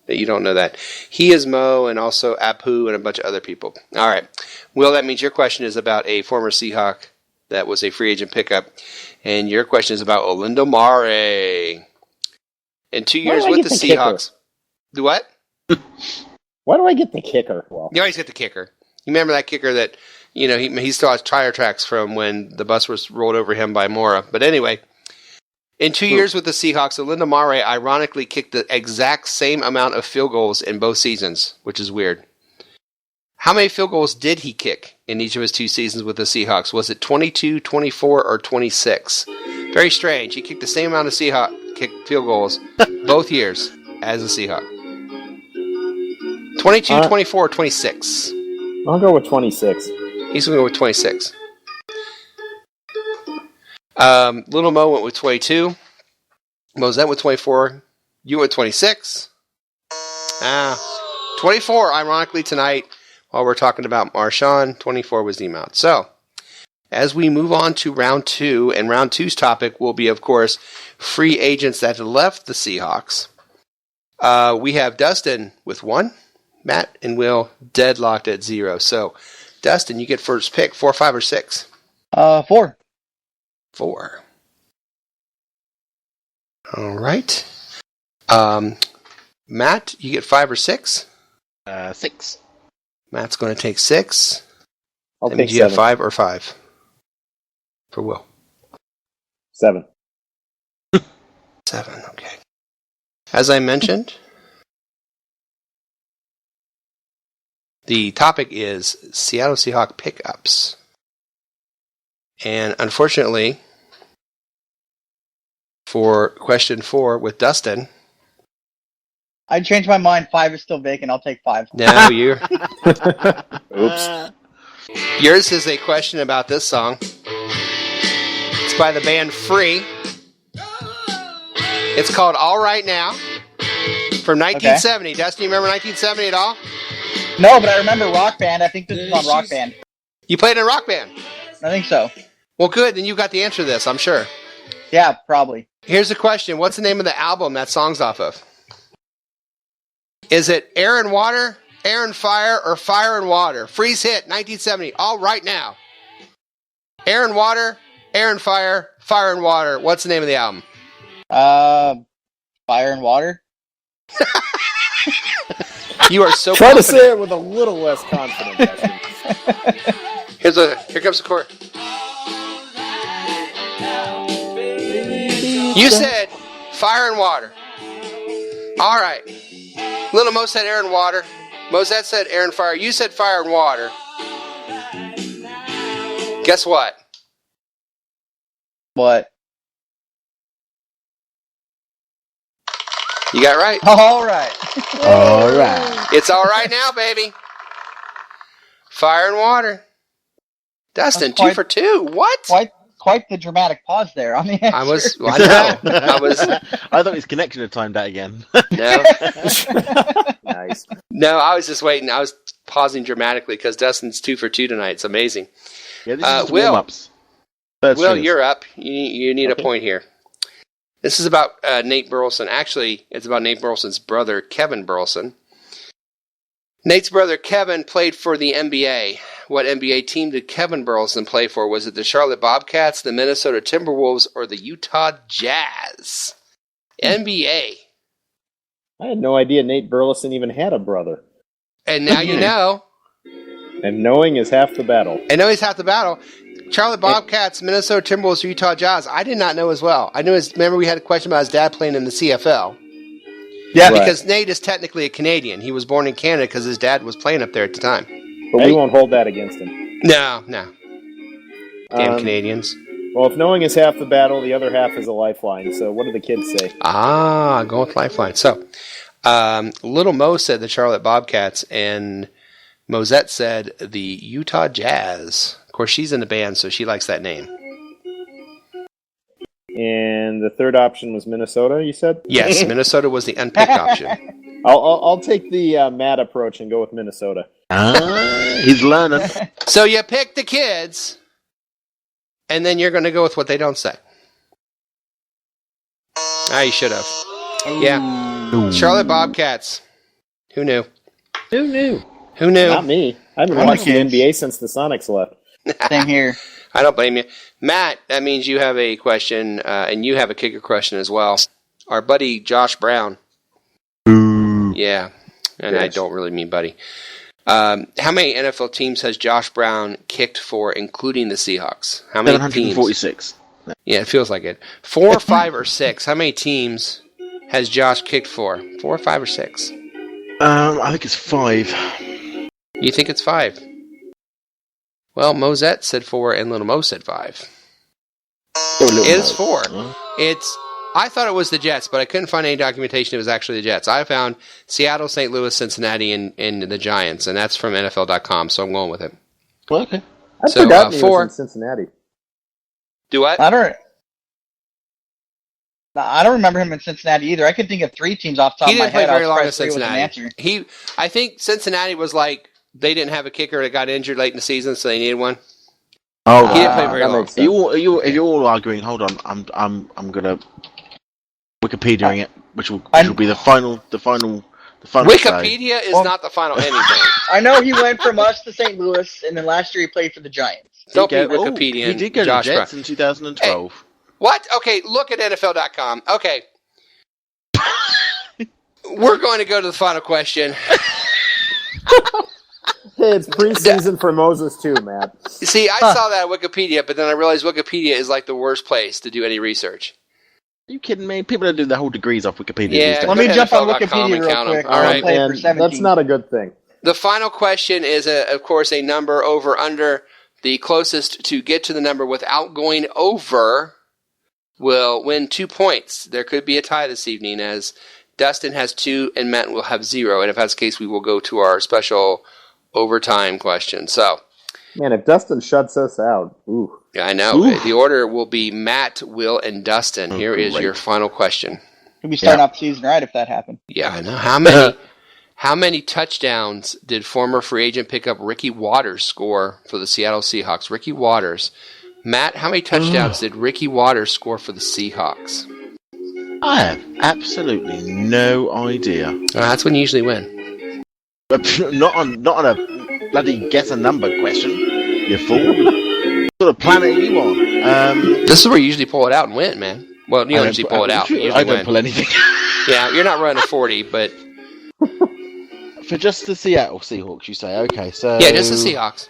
that you don't know that. He is Mo, and also Apu and a bunch of other people. All right. Will, that means your question is about a former Seahawk that was a free agent pickup. And your question is about Olindo Mare. In 2 years with the Seahawks. Do what? Why do I get the kicker? Well, You always get the kicker. You remember that kicker that, he still has tire tracks from when the bus was rolled over him by Mora. But anyway, in 2 years with the Seahawks, Linda Mare ironically kicked the exact same amount of field goals in both seasons, which is weird. How many field goals did he kick in each of his 2 seasons with the Seahawks? Was it 22, 24, or 26? Very strange. He kicked the same amount of kicked field goals both years as a Seahawk. 22, 24, 26. I'll go with 26. He's going to go with 26. Little Mo went with 22. Mosette with 24. You went 26. 24, ironically, tonight, while we're talking about Marshawn, 24 was the amount. So, as we move on to round 2, and round 2's topic will be, of course, free agents that left the Seahawks. We have Dustin with 1. Matt and Will deadlocked at 0. So, Dustin, you get first pick. 4, 5, or 6? 4. 4. All right. Matt, you get 5 or 6? 6. Matt's going to take 6. I'll That take means you have 7. 5 or 5 for Will. 7. 7, okay. As I mentioned, the topic is Seattle Seahawks pickups. And unfortunately, for question 4 with Dustin, I changed my mind. 5 is still vacant. I'll take 5. no, you're... Oops. Yours is a question about this song. It's by the band Free. It's called All Right Now from 1970. Okay. Dustin, you remember 1970 at all? No, but I remember Rock Band. I think this is on Rock Band. You played in Rock Band? I think so. Well, good. Then you got the answer to this, I'm sure. Yeah, probably. Here's the question. What's the name of the album that song's off of? Is it Air and Water, Air and Fire, or Fire and Water? Freeze hit, 1970. All right now. Air and Water, Air and Fire, Fire and Water. What's the name of the album? Fire and Water. You are so Try confident. to say it with a little less confidence. Here comes the chord. You said Fire and Water. All right. Little Mo said Air and Water. Mosette said Air and Fire. You said Fire and Water. Guess what? What? You got it right. All right. All right. It's all right now, baby. Fire and Water. Dustin, 2 for 2. What? Quite the dramatic pause there on the answer. I know. I thought his connection had timed out again. No. Nice. No, I was just waiting. I was pausing dramatically because Dustin's 2 for 2 tonight. It's amazing. Yeah, this is Will, warm-ups. Will, you're up. You need a point here. This is about Nate Burleson. Actually, it's about Nate Burleson's brother, Kevin Burleson. Nate's brother, Kevin, played for the NBA. What NBA team did Kevin Burleson play for? Was it the Charlotte Bobcats, the Minnesota Timberwolves, or the Utah Jazz? NBA. I had no idea Nate Burleson even had a brother. And now you know. And knowing is half the battle. And now he's half the battle. Charlotte Bobcats, Minnesota Timberwolves, Utah Jazz. I did not know as well. I knew remember we had a question about his dad playing in the CFL. Yeah, Right. Because Nate is technically a Canadian. He was born in Canada because his dad was playing up there at the time. But we won't hold that against him. No. Damn Canadians. Well, if knowing is half the battle, the other half is a lifeline. So what do the kids say? Going with lifeline. So, Little Mo said the Charlotte Bobcats, and Mosette said the Utah Jazz. Of course, she's in the band, so she likes that name. And the third option was Minnesota, you said? Yes, Minnesota was the unpicked option. I'll take the Matt approach and go with Minnesota. He's learning. So you pick the kids, and then you're going to go with what they don't say. You should have. Yeah. Charlotte Bobcats. Who knew? Who knew? Who knew? Not me. I haven't I'm watched the the kids. NBA since the Sonics left. Same here. I don't blame you. Matt, that means you have a question, and you have a kicker question as well. Our buddy Josh Brown. Yeah. And I don't really mean Buddy. How many NFL teams has Josh Brown kicked for, including the Seahawks? How many 746. teams? Yeah, it feels like it. 4, 5, or 6? How many teams has Josh kicked for? 4, 5, or 6? I think it's 5. You think it's 5? Well, Mosette said 4, and Little Mo said 5. It is 4. I thought it was the Jets, but I couldn't find any documentation it was actually the Jets. I found Seattle, St. Louis, Cincinnati, and the Giants, and that's from NFL.com, so I'm going with it. Well, okay. I'd forgotten he was in Cincinnati. Do what? I don't remember him in Cincinnati either. I could think of 3 teams off the top of my head. He didn't play very long in was an Cincinnati. answer. I think Cincinnati was like, they didn't have a kicker that got injured late in the season, so they needed one. Oh, he didn't play very long. If you're all arguing, hold on, I'm gonna Wikipediaing it, which will be the final. Wikipedia is not the final anything. I know he went from us to St. Louis, and then last year he played for the Giants. Don't be Wikipedia. He did go to the Jets in 2012. Hey, what? Okay, look at NFL.com. Okay. We're going to go to the final question. Hey, it's preseason for Moses too, Matt. See, I saw that on Wikipedia, but then I realized Wikipedia is like the worst place to do any research. Are you kidding me? People don't do their whole degrees off Wikipedia. Yeah, let me jump on Wikipedia real quick. All right, and that's not a good thing. The final question is, of course, a number over under. The closest to get to the number without going over will win 2 points. There could be a tie this evening, as Dustin has 2 and Matt will have 0. And if that's the case, we will go to our special overtime question. So, man, if Dustin shuts us out, ooh. Yeah, I know. Ooh. The order will be Matt, Will, and Dustin. Here is your final question. We'll be starting off the season right if that happened. Yeah, I know. How many touchdowns did former free agent pickup Ricky Watters score for the Seattle Seahawks? Ricky Watters. Matt, how many touchdowns did Ricky Watters score for the Seahawks? I have absolutely no idea. That's when you usually win. Not on a bloody guess a number question, you fool. What sort of planet are you on? This is where you usually pull it out and win, man. Well, you don't usually pull it out. I don't pull anything. Yeah, you're not running a 40, but... For just the Seattle Seahawks, you say? Okay, so... Yeah, just the Seahawks.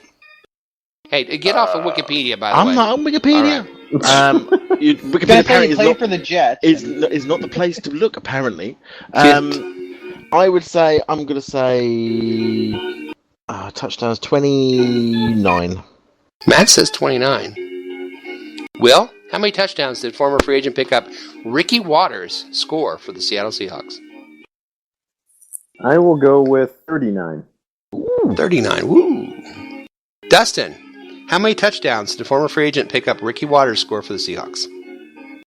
Hey, get off of Wikipedia, by the way. I'm not on Wikipedia. Right. Wikipedia apparently play for the Jets. Is not the place to look, apparently. I would say, I'm going to say... touchdowns, 29. Matt says 29. Will, how many touchdowns did former free agent pickup Ricky Watters score for the Seattle Seahawks? I will go with 39. Ooh, 39. Woo. Dustin, how many touchdowns did former free agent pickup Ricky Watters score for the Seahawks?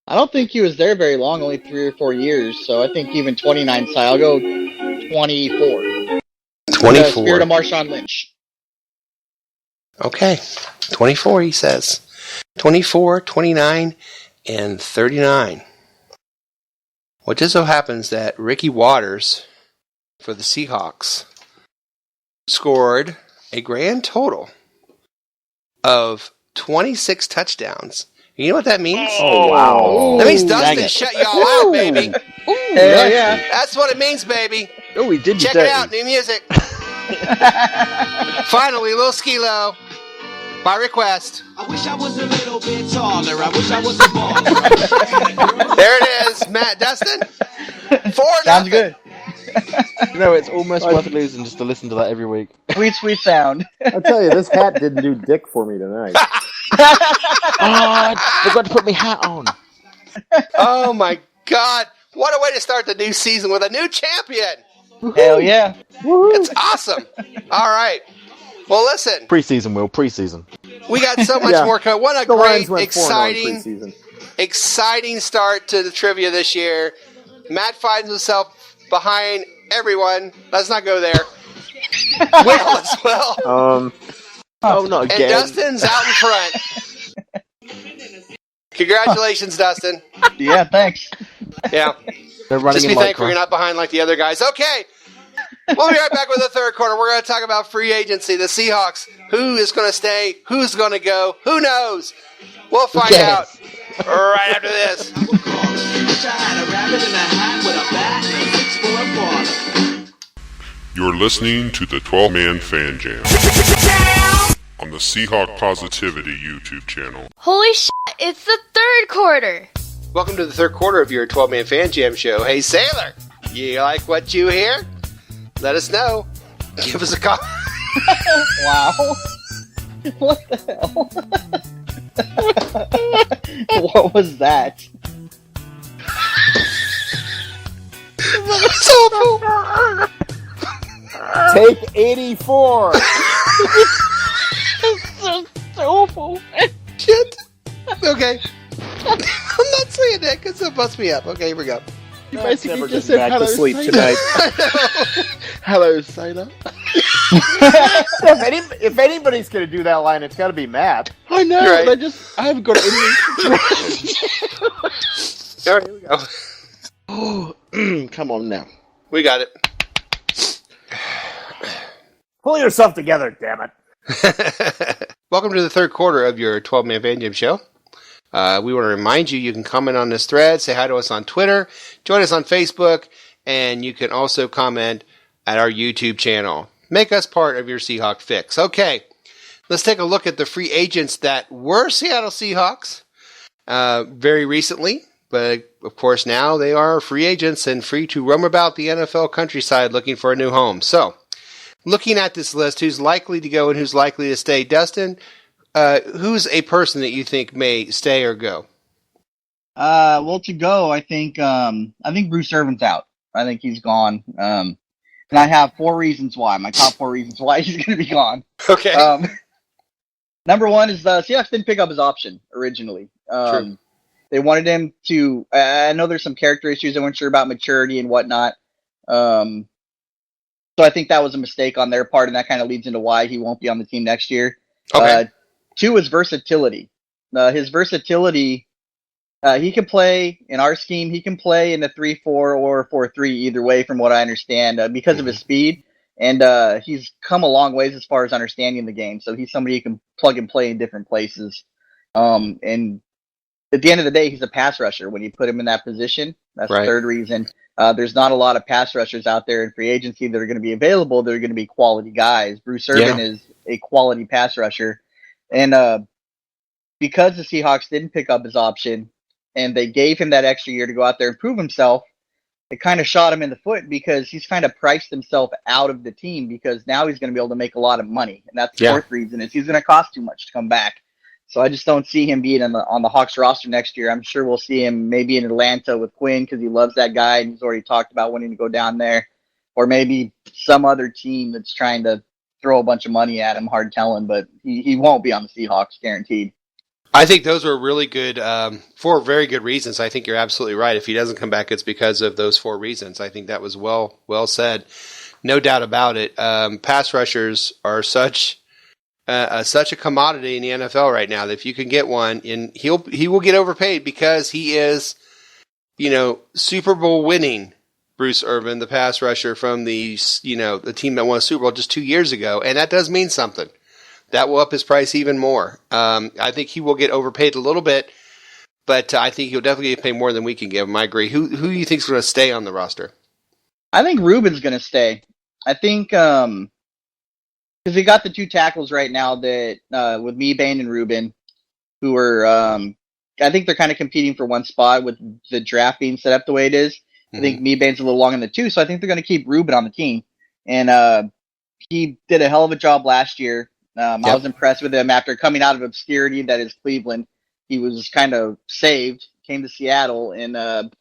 I don't think he was there very long, only 3 or 4 years, so I think even 29 side. I'll go 24. 24. Spirit of Marshawn Lynch. Okay. 24, he says. 24, 29, and 39. What just so happens that Ricky Watters for the Seahawks scored a grand total of 26 touchdowns. You know what that means? Oh, wow. That means Dustin shut y'all out, baby. Yeah. That's what it means, baby. Oh, we did. Check it out, new music. Finally, Lil Skilo, by request. I wish I was a little bit taller. I wish I was a baller. There it is, Matt. Dustin. 4-0. Sounds good. It's almost worth losing just to listen to that every week. Sweet sound. I'll tell you, this hat didn't do dick for me tonight. I forgot to put my hat on. Oh my God. What a way to start the new season with a new champion. Hell yeah. It's awesome. All right. Well, listen. Preseason, Will. Preseason. We got so much more coming. What a great, exciting start to the trivia this year. Matt finds himself behind everyone. Let's not go there. Will as well. Not again. And Dustin's out in front. Congratulations, Dustin. Yeah, thanks. Yeah. Just be thankful you're not behind like the other guys. Okay. We'll be right back with the third quarter. We're going to talk about free agency, the Seahawks. Who is going to stay? Who's going to go? Who knows? We'll find out right after this. You're listening to the 12-Man Fan Jam on the Seahawk Positivity YouTube channel. Holy shit, it's the third quarter. Welcome to the third quarter of your 12-Man Fan Jam show. Hey, Sailor, you like what you hear? Let us know. Give us a call. Wow. What the hell? What was that? That's awful. Take 84. Awful. Shit. Okay. I'm not saying that because it'll bust me up. Okay, here we go. You Never basically getting just said back hello, to sleep sailor. tonight. Hello, sailor. If anybody's gonna do that line, it's got to be Matt. I know, Right. but I haven't got it in me. All right, here we go. Oh, come on now. We got it. Pull yourself together, damn it. Welcome to the third quarter of your 12-Man Fan Jam show. We want to remind you can comment on this thread, say hi to us on Twitter, join us on Facebook, and you can also comment at our YouTube channel. Make us part of your Seahawk fix. Okay, let's take a look at the free agents that were Seattle Seahawks very recently. But, of course, now they are free agents and free to roam about the NFL countryside looking for a new home. So, looking at this list, who's likely to go and who's likely to stay? Dustin, who's a person that you think may stay or go? Well, to go, I think Bruce Irvin's out. I think he's gone. And I have 4 reasons why. My top 4 reasons why he's going to be gone. Okay. Number one is the Seahawks didn't pick up his option originally. True. They wanted him to. I know there's some character issues. They weren't sure about maturity and whatnot. So I think that was a mistake on their part, and that kind of leads into why he won't be on the team next year. Okay. 2 is versatility. His versatility. He can play in our scheme. He can play in a 3-4 or 4-3, either way, from what I understand, because of his speed. And he's come a long ways as far as understanding the game. So he's somebody you can plug and play in different places. And at the end of the day, he's a pass rusher. When you put him in that position, that's Right. the third reason. There's not a lot of pass rushers out there in free agency that are going to be available. They're going to be quality guys. Bruce Irvin is a quality pass rusher. And because the Seahawks didn't pick up his option and they gave him that extra year to go out there and prove himself, it kind of shot him in the foot because he's kind of priced himself out of the team because now he's going to be able to make a lot of money. And that's the fourth reason is he's going to cost too much to come back. So I just don't see him being on the Hawks roster next year. I'm sure we'll see him maybe in Atlanta with Quinn because he loves that guy and he's already talked about wanting to go down there. Or maybe some other team that's trying to throw a bunch of money at him, hard telling, but he won't be on the Seahawks, guaranteed. I think those were really good, 4 very good reasons. I think you're absolutely right. If he doesn't come back, it's because of those 4 reasons. I think that was well said. No doubt about it. Pass rushers are such a commodity in the NFL right now that if you can get one, and he will get overpaid because he is, Super Bowl winning Bruce Irvin, the pass rusher from the team that won a Super Bowl just 2 years ago, and that does mean something. That will up his price even more. I think he will get overpaid a little bit, but I think he'll definitely get paid more than we can give him. I agree. Who do you think is going to stay on the roster? I think Rubin's going to stay. I think because we got the 2 tackles right now that with Mebane and Rubin, who are I think they're kind of competing for one spot with the draft being set up the way it is. I think Mebane's a little long in the 2, so I think they're going to keep Rubin on the team. And he did a hell of a job last year. I was impressed with him after coming out of obscurity that is Cleveland. He was kind of saved, came to Seattle, and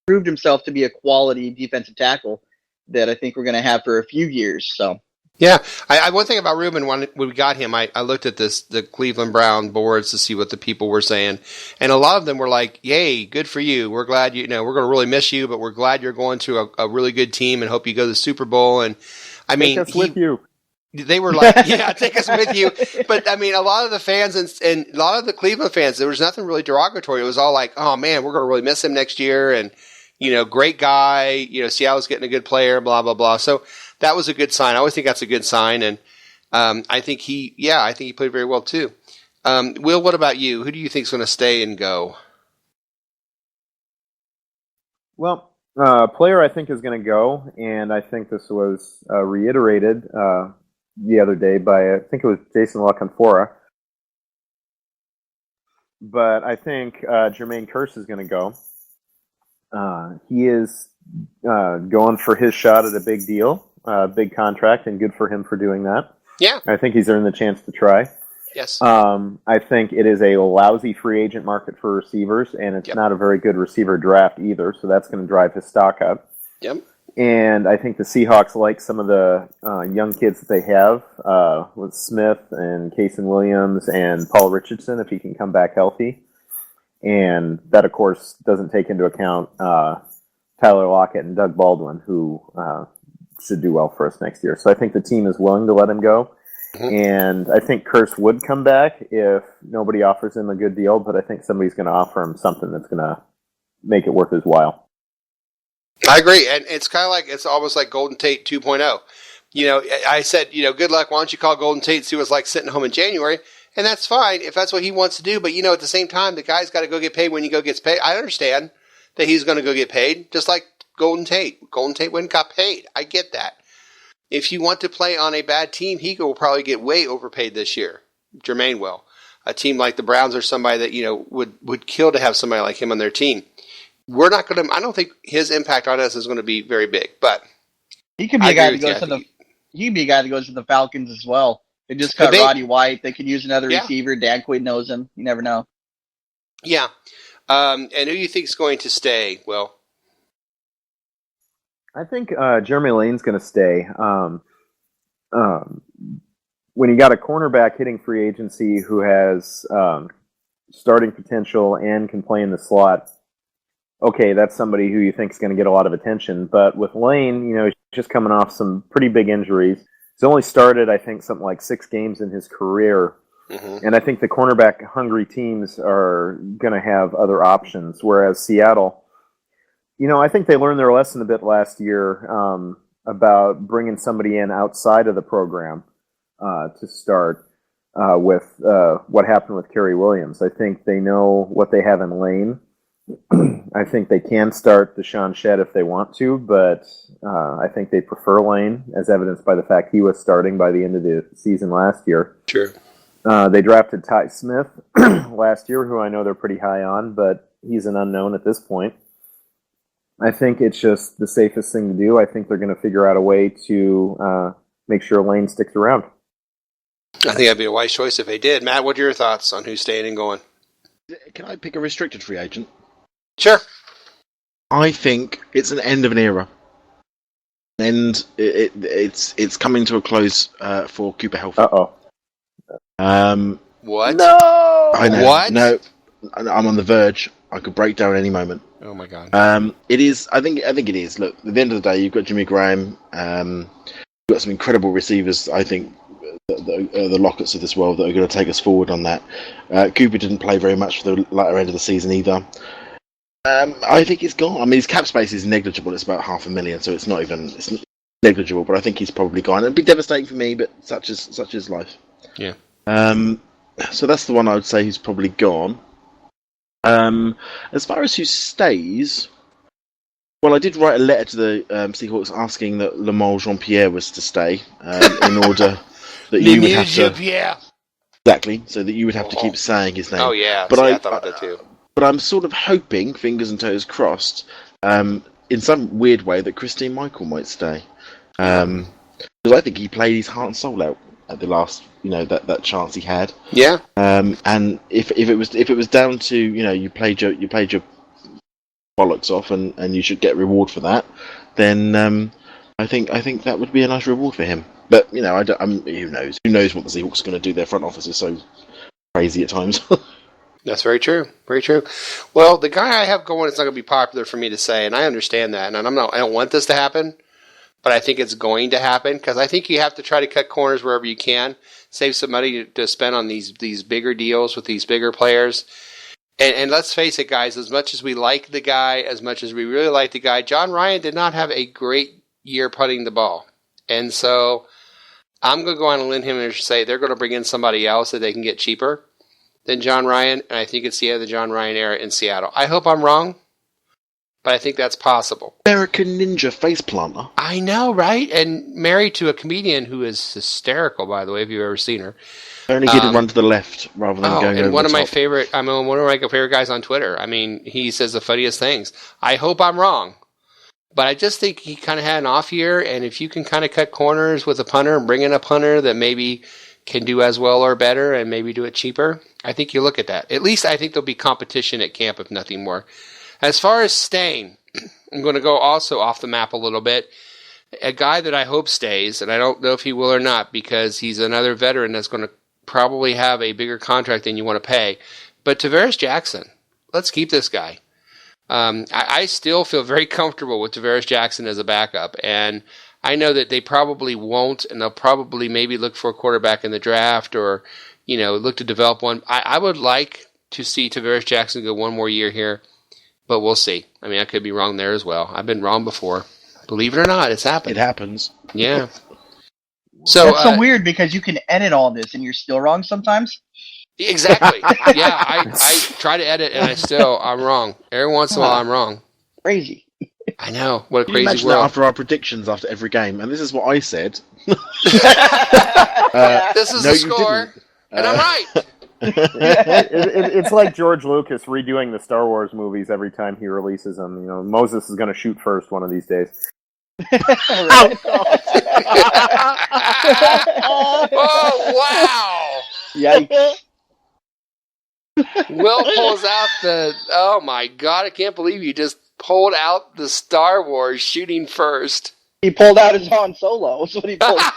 proved himself to be a quality defensive tackle that I think we're going to have for a few years. So, yeah, one thing about Rubin, when we got him, I looked at the Cleveland Brown boards to see what the people were saying, and a lot of them were like, "Yay, good for you. We're glad we're going to really miss you, but we're glad you're going to a really good team and hope you go to the Super Bowl." And I mean, Take us with you. They were like, yeah, take us with you. But, I mean, a lot of the fans and a lot of the Cleveland fans, there was nothing really derogatory. It was all like, oh, man, we're going to really miss him next year. And, great guy. Seattle's getting a good player, blah, blah, blah. So that was a good sign. I always think that's a good sign. And I think he played very well, too. Will, what about you? Who do you think is going to stay and go? Well, Player I think is going to go, and I think this was reiterated the other day by, I think it was Jason La Canfora. But I think Jermaine Kearse is going to go. He is going for his shot at a big deal, big contract, and good for him for doing that. Yeah. I think he's earned the chance to try. Yes. I think it is a lousy free agent market for receivers, and it's not a very good receiver draft either, so that's going to drive his stock up. Yep. And I think the Seahawks like some of the young kids that they have with Smith and Cason Williams and Paul Richardson, if he can come back healthy. And that, of course, doesn't take into account Tyler Lockett and Doug Baldwin, who should do well for us next year. So I think the team is willing to let him go. Mm-hmm. And I think Kearse would come back if nobody offers him a good deal, but I think somebody's going to offer him something that's going to make it worth his while. I agree, and it's kind of like, it's almost like Golden Tate 2.0. You know, I said, you know, good luck, why don't you call Golden Tate and see what it's like sitting home in January, and that's fine if that's what he wants to do, but, you know, at the same time, the guy's got to go get paid when he gets paid. I understand that he's going to go get paid, just like Golden Tate. Golden Tate went and got paid. I get that. If you want to play on a bad team, he will probably get way overpaid this year. Jermaine will. A team like the Browns or somebody that, you know, would kill to have somebody like him on their team. We're not going to. I don't think his impact on us is going to be very big, but he could be a guy that goes to the. He could be a guy that goes to the Falcons as well. They just cut Roddy White. They could use another receiver. Dan Quinn knows him. You never know. Yeah, and who do you think is going to stay? Will? I think Jeremy Lane's going to stay. When you got a cornerback hitting free agency who has starting potential and can play in the slot, okay, that's somebody who you think is going to get a lot of attention. But with Lane, you know, he's just coming off some pretty big injuries. He's only started, I think, something like 6 games in his career. Mm-hmm. And I think the cornerback-hungry teams are going to have other options, whereas Seattle, you know, I think they learned their lesson a bit last year about bringing somebody in outside of the program to start with what happened with Kerry Williams. I think they know what they have in Lane. I think they can start Deshaun Shedd if they want to, but I think they prefer Lane, as evidenced by the fact he was starting by the end of the season last year. Sure. They drafted Ty Smith last year, who I know they're pretty high on, but he's an unknown at this point. I think it's just the safest thing to do. I think they're going to figure out a way to make sure Lane sticks around. I think that'd be a wise choice if they did. Matt, what are your thoughts on who's staying and going? Can I pick a restricted free agent? Sure. I think it's an end of an era. And it's coming to a close for Cooper Helfrich. Uh-oh. What? No! I know. What? No, I'm on the verge. I could break down any moment. Oh my god. It is. I think it is. Look, at the end of the day, you've got Jimmy Graham. You've got some incredible receivers. I think the Locketts of this world that are going to take us forward on that. Cooper didn't play very much for the latter end of the season either. I think he's gone. I mean, his cap space is negligible. It's about $500,000, so it's not even. It's negligible. But I think he's probably gone. It'd be devastating for me, but such is life. Yeah. So that's the one I would say who's probably gone. As far as who stays, well, I did write a letter to the Seahawks asking that Lamar Jean-Pierre was to stay in order that you would have to... Exactly, so that you would have to keep saying his name. Oh, yeah. But I thought about that too. But I'm sort of hoping, fingers and toes crossed, in some weird way that Christine Michael might stay. Because I think he played his heart and soul out at the last, that chance he had. Yeah. And if it was down to, you played your bollocks off and you should get reward for that, then I think that would be a nice reward for him. But who knows? Who knows what the Seahawks are going to do? Their front office is so crazy at times. That's very true. Very true. Well, the guy I have going, it's not going to be popular for me to say, and I understand that, and I don't want this to happen, but I think it's going to happen because I think you have to try to cut corners wherever you can, save some money to spend on these bigger deals with these bigger players. And let's face it, guys, as much as we like the guy, as much as we really like the guy, John Ryan did not have a great year putting the ball. And so I'm going to go on a limb here and say they're going to bring in somebody else that they can get cheaper than John Ryan, and I think it's the end of the John Ryan era in Seattle. I hope I'm wrong, but I think that's possible. American Ninja face planter. I know, right? And married to a comedian who is hysterical, by the way, if you've ever seen her. Only get him run to the left rather than going over one the of my top. favorite. One of my favorite guys on Twitter. I mean, he says the funniest things. I hope I'm wrong, but I just think he kind of had an off year. And if you can kind of cut corners with a punter and bring in a punter that maybe can do as well or better, and maybe do it cheaper, I think you look at that. At least I think there'll be competition at camp, if nothing more. As far as staying, I'm going to go also off the map a little bit. A guy that I hope stays, and I don't know if he will or not, because he's another veteran that's going to probably have a bigger contract than you want to pay. But Tavares Jackson, let's keep this guy. I still feel very comfortable with Tavares Jackson as a backup, and I know that they probably won't, and they'll probably maybe look for a quarterback in the draft or, look to develop one. I would like to see Tavares Jackson go one more year here, but we'll see. I mean, I could be wrong there as well. I've been wrong before. Believe it or not, it's happened. It happens. Yeah. So that's so weird because you can edit all this and you're still wrong sometimes. Exactly. Yeah, I try to edit and I'm wrong. Every once in a while I'm wrong. Crazy. I know. What a Can you crazy imagine world. that after our predictions after every game? And this is what I said. This is no, the score, and I'm right. It's like George Lucas redoing the Star Wars movies every time he releases them. Moses is going to shoot first one of these days. Oh, wow. Yikes. Will pulls out oh my God, I can't believe you just pulled out the Star Wars shooting first. He pulled out his Han Solo. That's what he pulled out.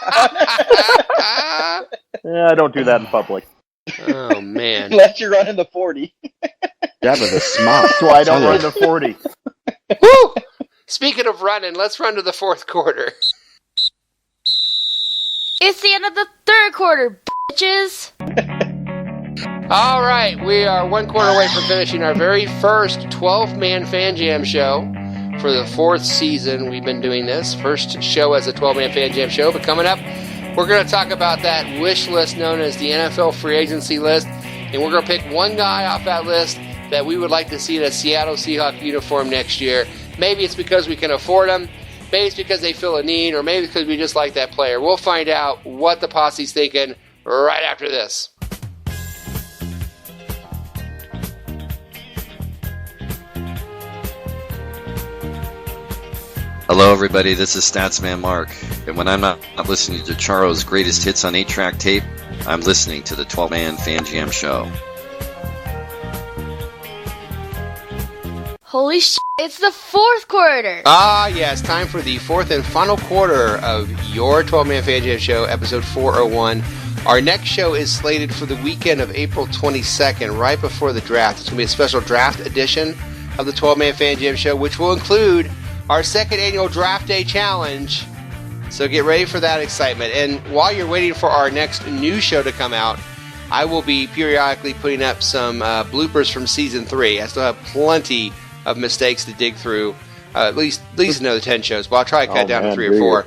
Yeah, I don't do that in public. Oh, man. Unless you're running the 40. Jabba the smart. That's why I don't run the 40. Woo! Speaking of running, let's run to the fourth quarter. It's the end of the third quarter, bitches. All right, we are one quarter away from finishing our very first 12-man Fan Jam show for the fourth season. We've been doing this. First show as a 12-man Fan Jam show, but coming up, we're going to talk about that wish list known as the NFL free agency list, and we're going to pick one guy off that list that we would like to see in a Seattle Seahawk uniform next year. Maybe it's because we can afford them, maybe it's because they feel a need, or maybe because we just like that player. We'll find out what the posse's thinking right after this. Hello, everybody. This is Statsman Mark, and when I'm not listening to Charo's greatest hits on 8-track tape, I'm listening to the 12-man Fan Jam show. Holy shit, it's the fourth quarter. Ah, yes, time for the fourth and final quarter of your 12-man Fan Jam show, episode 401. Our next show is slated for the weekend of April 22nd, right before the draft. It's going to be a special draft edition of the 12-man Fan Jam show, which will include our second annual Draft Day Challenge. So get ready for that excitement. And while you're waiting for our next new show to come out, I will be periodically putting up some bloopers from Season 3. I still have plenty of mistakes to dig through, at least another 10 shows, but I'll try to cut down to 3 or 4.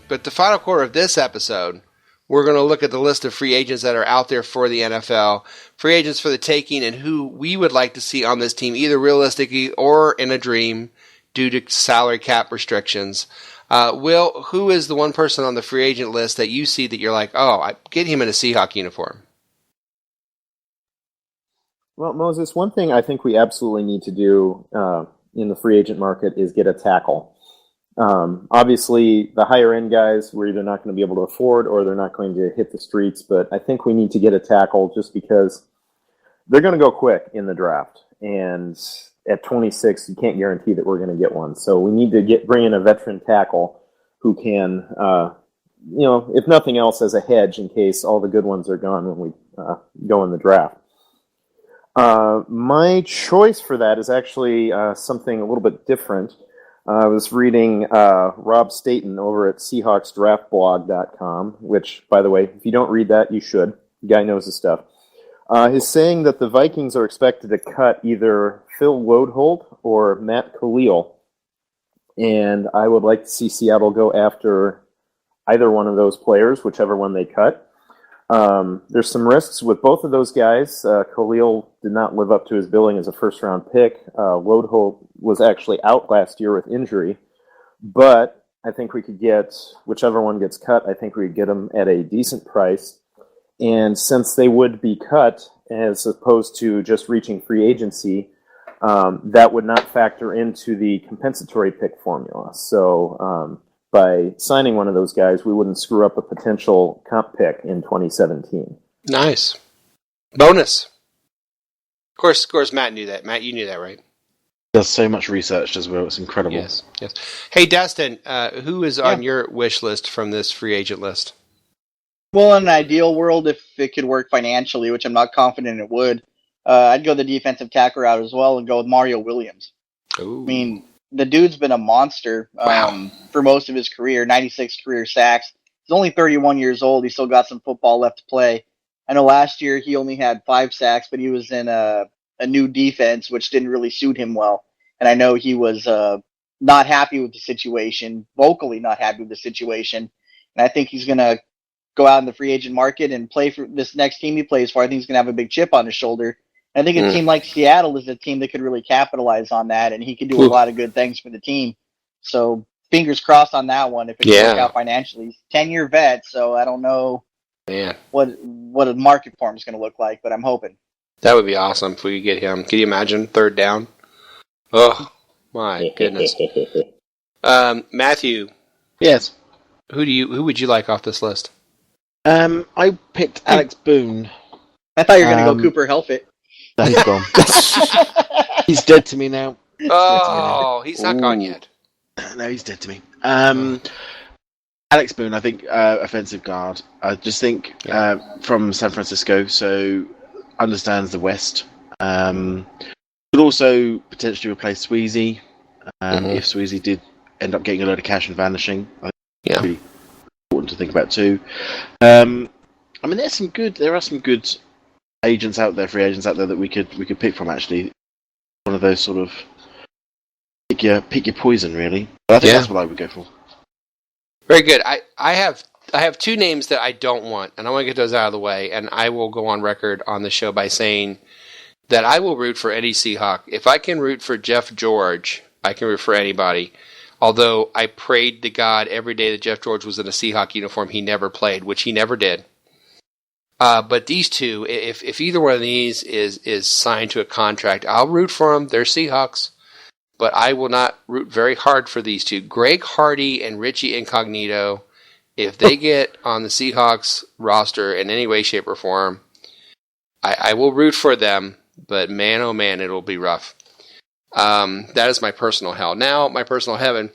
But the final quarter of this episode, we're going to look at the list of free agents that are out there for the NFL, free agents for the taking, and who we would like to see on this team, either realistically or in a dream, due to salary cap restrictions. Will, who is the one person on the free agent list that you see that you're like, I get him in a Seahawk uniform? Well, Moses, one thing I think we absolutely need to do in the free agent market is get a tackle. Obviously, the higher-end guys we're either not going to be able to afford or they're not going to hit the streets, but I think we need to get a tackle just because they're going to go quick in the draft. And at 26, you can't guarantee that we're going to get one. So we need to bring in a veteran tackle who can, if nothing else, as a hedge in case all the good ones are gone when we go in the draft. My choice for that is actually something a little bit different. I was reading Rob Staten over at SeahawksDraftBlog.com, which, by the way, if you don't read that, you should. The guy knows his stuff. He's saying that the Vikings are expected to cut either Phil Wodeholt or Matt Khalil, and I would like to see Seattle go after either one of those players, whichever one they cut. There's some risks with both of those guys. Khalil did not live up to his billing as a first-round pick. Lodholt was actually out last year with injury. But I think we could get, whichever one gets cut, I think we could get them at a decent price. And since they would be cut, as opposed to just reaching free agency, that would not factor into the compensatory pick formula. So by signing one of those guys, we wouldn't screw up a potential comp pick in 2017. Nice. Bonus. Of course, Matt knew that. Matt, you knew that, right? Does so much research as well. It's incredible. Yes. Hey, Dustin, who is on your wish list from this free agent list? Well, in an ideal world, if it could work financially, which I'm not confident it would, I'd go the defensive tackle route as well and go with Mario Williams. Ooh. I mean, the dude's been a monster for most of his career, 96 career sacks. He's only 31 years old. He's still got some football left to play. I know last year he only had 5 sacks, but he was in a new defense, which didn't really suit him well. And I know he was not happy with the situation, vocally not happy with the situation. And I think he's going to go out in the free agent market and play for this next team he plays for. I think he's going to have a big chip on his shoulder. I think a team like Seattle is a team that could really capitalize on that, and he could do a lot of good things for the team. So fingers crossed on that one if it can work out financially. He's a 10-year vet, so I don't know what a market for him is going to look like, but I'm hoping. That would be awesome if we could get him. Can you imagine? 3rd down? Oh, my goodness. Matthew. Yes. Who would you like off this list? I picked Alex Boone. I thought you were going to go Cooper Helfet. No, he's gone. He's dead to me now. He's not gone yet. No, he's dead to me. Alex Boone, I think, offensive guard. I just think from San Francisco, so understands the West. Could also potentially replace Sweezy if Sweezy did end up getting a load of cash and vanishing. I think that'd be important to think about too. I mean, there are some good agents out there, free agents out there that we could pick from. Actually, one of those sort of pick your poison, really. But I think that's what I would go for. Very good. I have 2 names that I don't want, and I want to get those out of the way. And I will go on record on the show by saying that I will root for any Seahawk. If I can root for Jeff George, I can root for anybody. Although I prayed to God every day that Jeff George was in a Seahawk uniform, he never played, which he never did. But these 2, if either one of these is signed to a contract, I'll root for them. They're Seahawks. But I will not root very hard for these 2. Greg Hardy and Richie Incognito, if they get on the Seahawks roster in any way, shape, or form, I will root for them. But man, oh man, it'll be rough. That is my personal hell. Now, my personal heaven,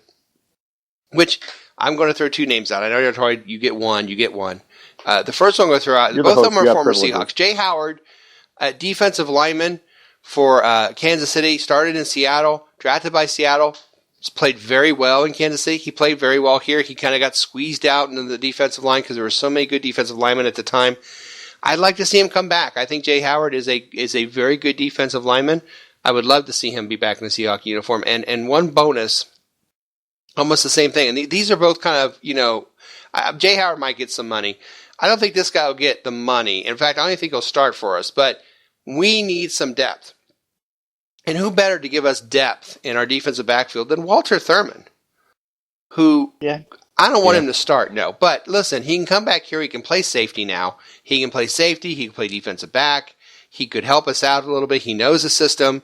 which I'm going to throw 2 names out. I know you're told you get one. The first one I'm going to throw out, both of them are former Seahawks. Jay Howard, defensive lineman for Kansas City, started in Seattle, drafted by Seattle, played very well in Kansas City. He played very well here. He kind of got squeezed out into the defensive line because there were so many good defensive linemen at the time. I'd like to see him come back. I think Jay Howard is a very good defensive lineman. I would love to see him be back in the Seahawk uniform. And one bonus, almost the same thing. And these are both kind of, Jay Howard might get some money. I don't think this guy will get the money. In fact, I don't even think he'll start for us. But we need some depth. And who better to give us depth in our defensive backfield than Walter Thurman, who I don't want him to start, no. But listen, he can come back here. He can play safety now. He can play safety. He can play defensive back. He could help us out a little bit. He knows the system.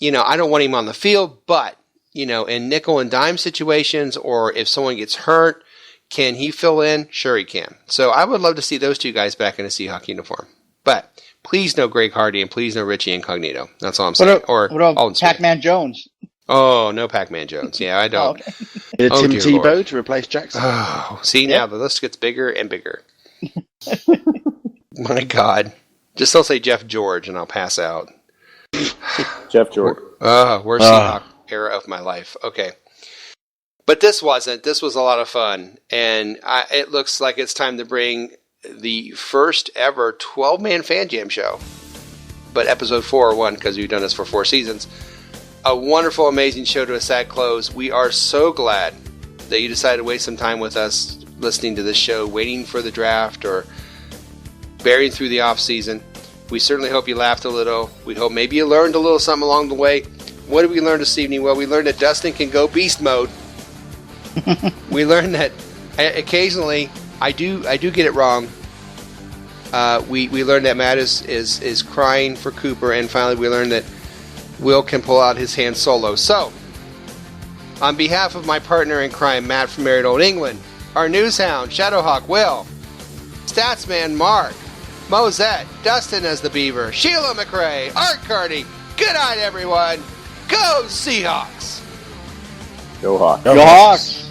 I don't want him on the field, but, in nickel and dime situations or if someone gets hurt, can he fill in? Sure he can. So I would love to see those 2 guys back in a Seahawk uniform. But please no Greg Hardy and please no Richie Incognito. That's all I'm saying. What about Pac-Man Jones? Oh, no Pac-Man Jones. Yeah, I don't. Tim Tebow to replace Jackson. Oh, see, now the list gets bigger and bigger. My God. Just don't say Jeff George and I'll pass out. Jeff George. Worst Seahawk era of my life. Okay. But this wasn't. This was a lot of fun. And it looks like it's time to bring the first ever 12-man Fan Jam show. But episode 401, because we've done this for 4 seasons. A wonderful, amazing show to a sad close. We are so glad that you decided to waste some time with us listening to this show, waiting for the draft or bearing through the off season. We certainly hope you laughed a little. We hope maybe you learned a little something along the way. What did we learn this evening? Well, we learned that Dustin can go beast mode. We learned that occasionally I do get it wrong. We learned that Matt is crying for Cooper, and finally we learned that Will can pull out his hand solo. So, on behalf of my partner in crime, Matt from Merry Old England, our news hound, Shadowhawk Will, Statsman Mark, Mosette, Dustin as the Beaver, Sheila McRae, Art Carney, good night everyone, go Seahawks! Go Hawks. Go Hawks!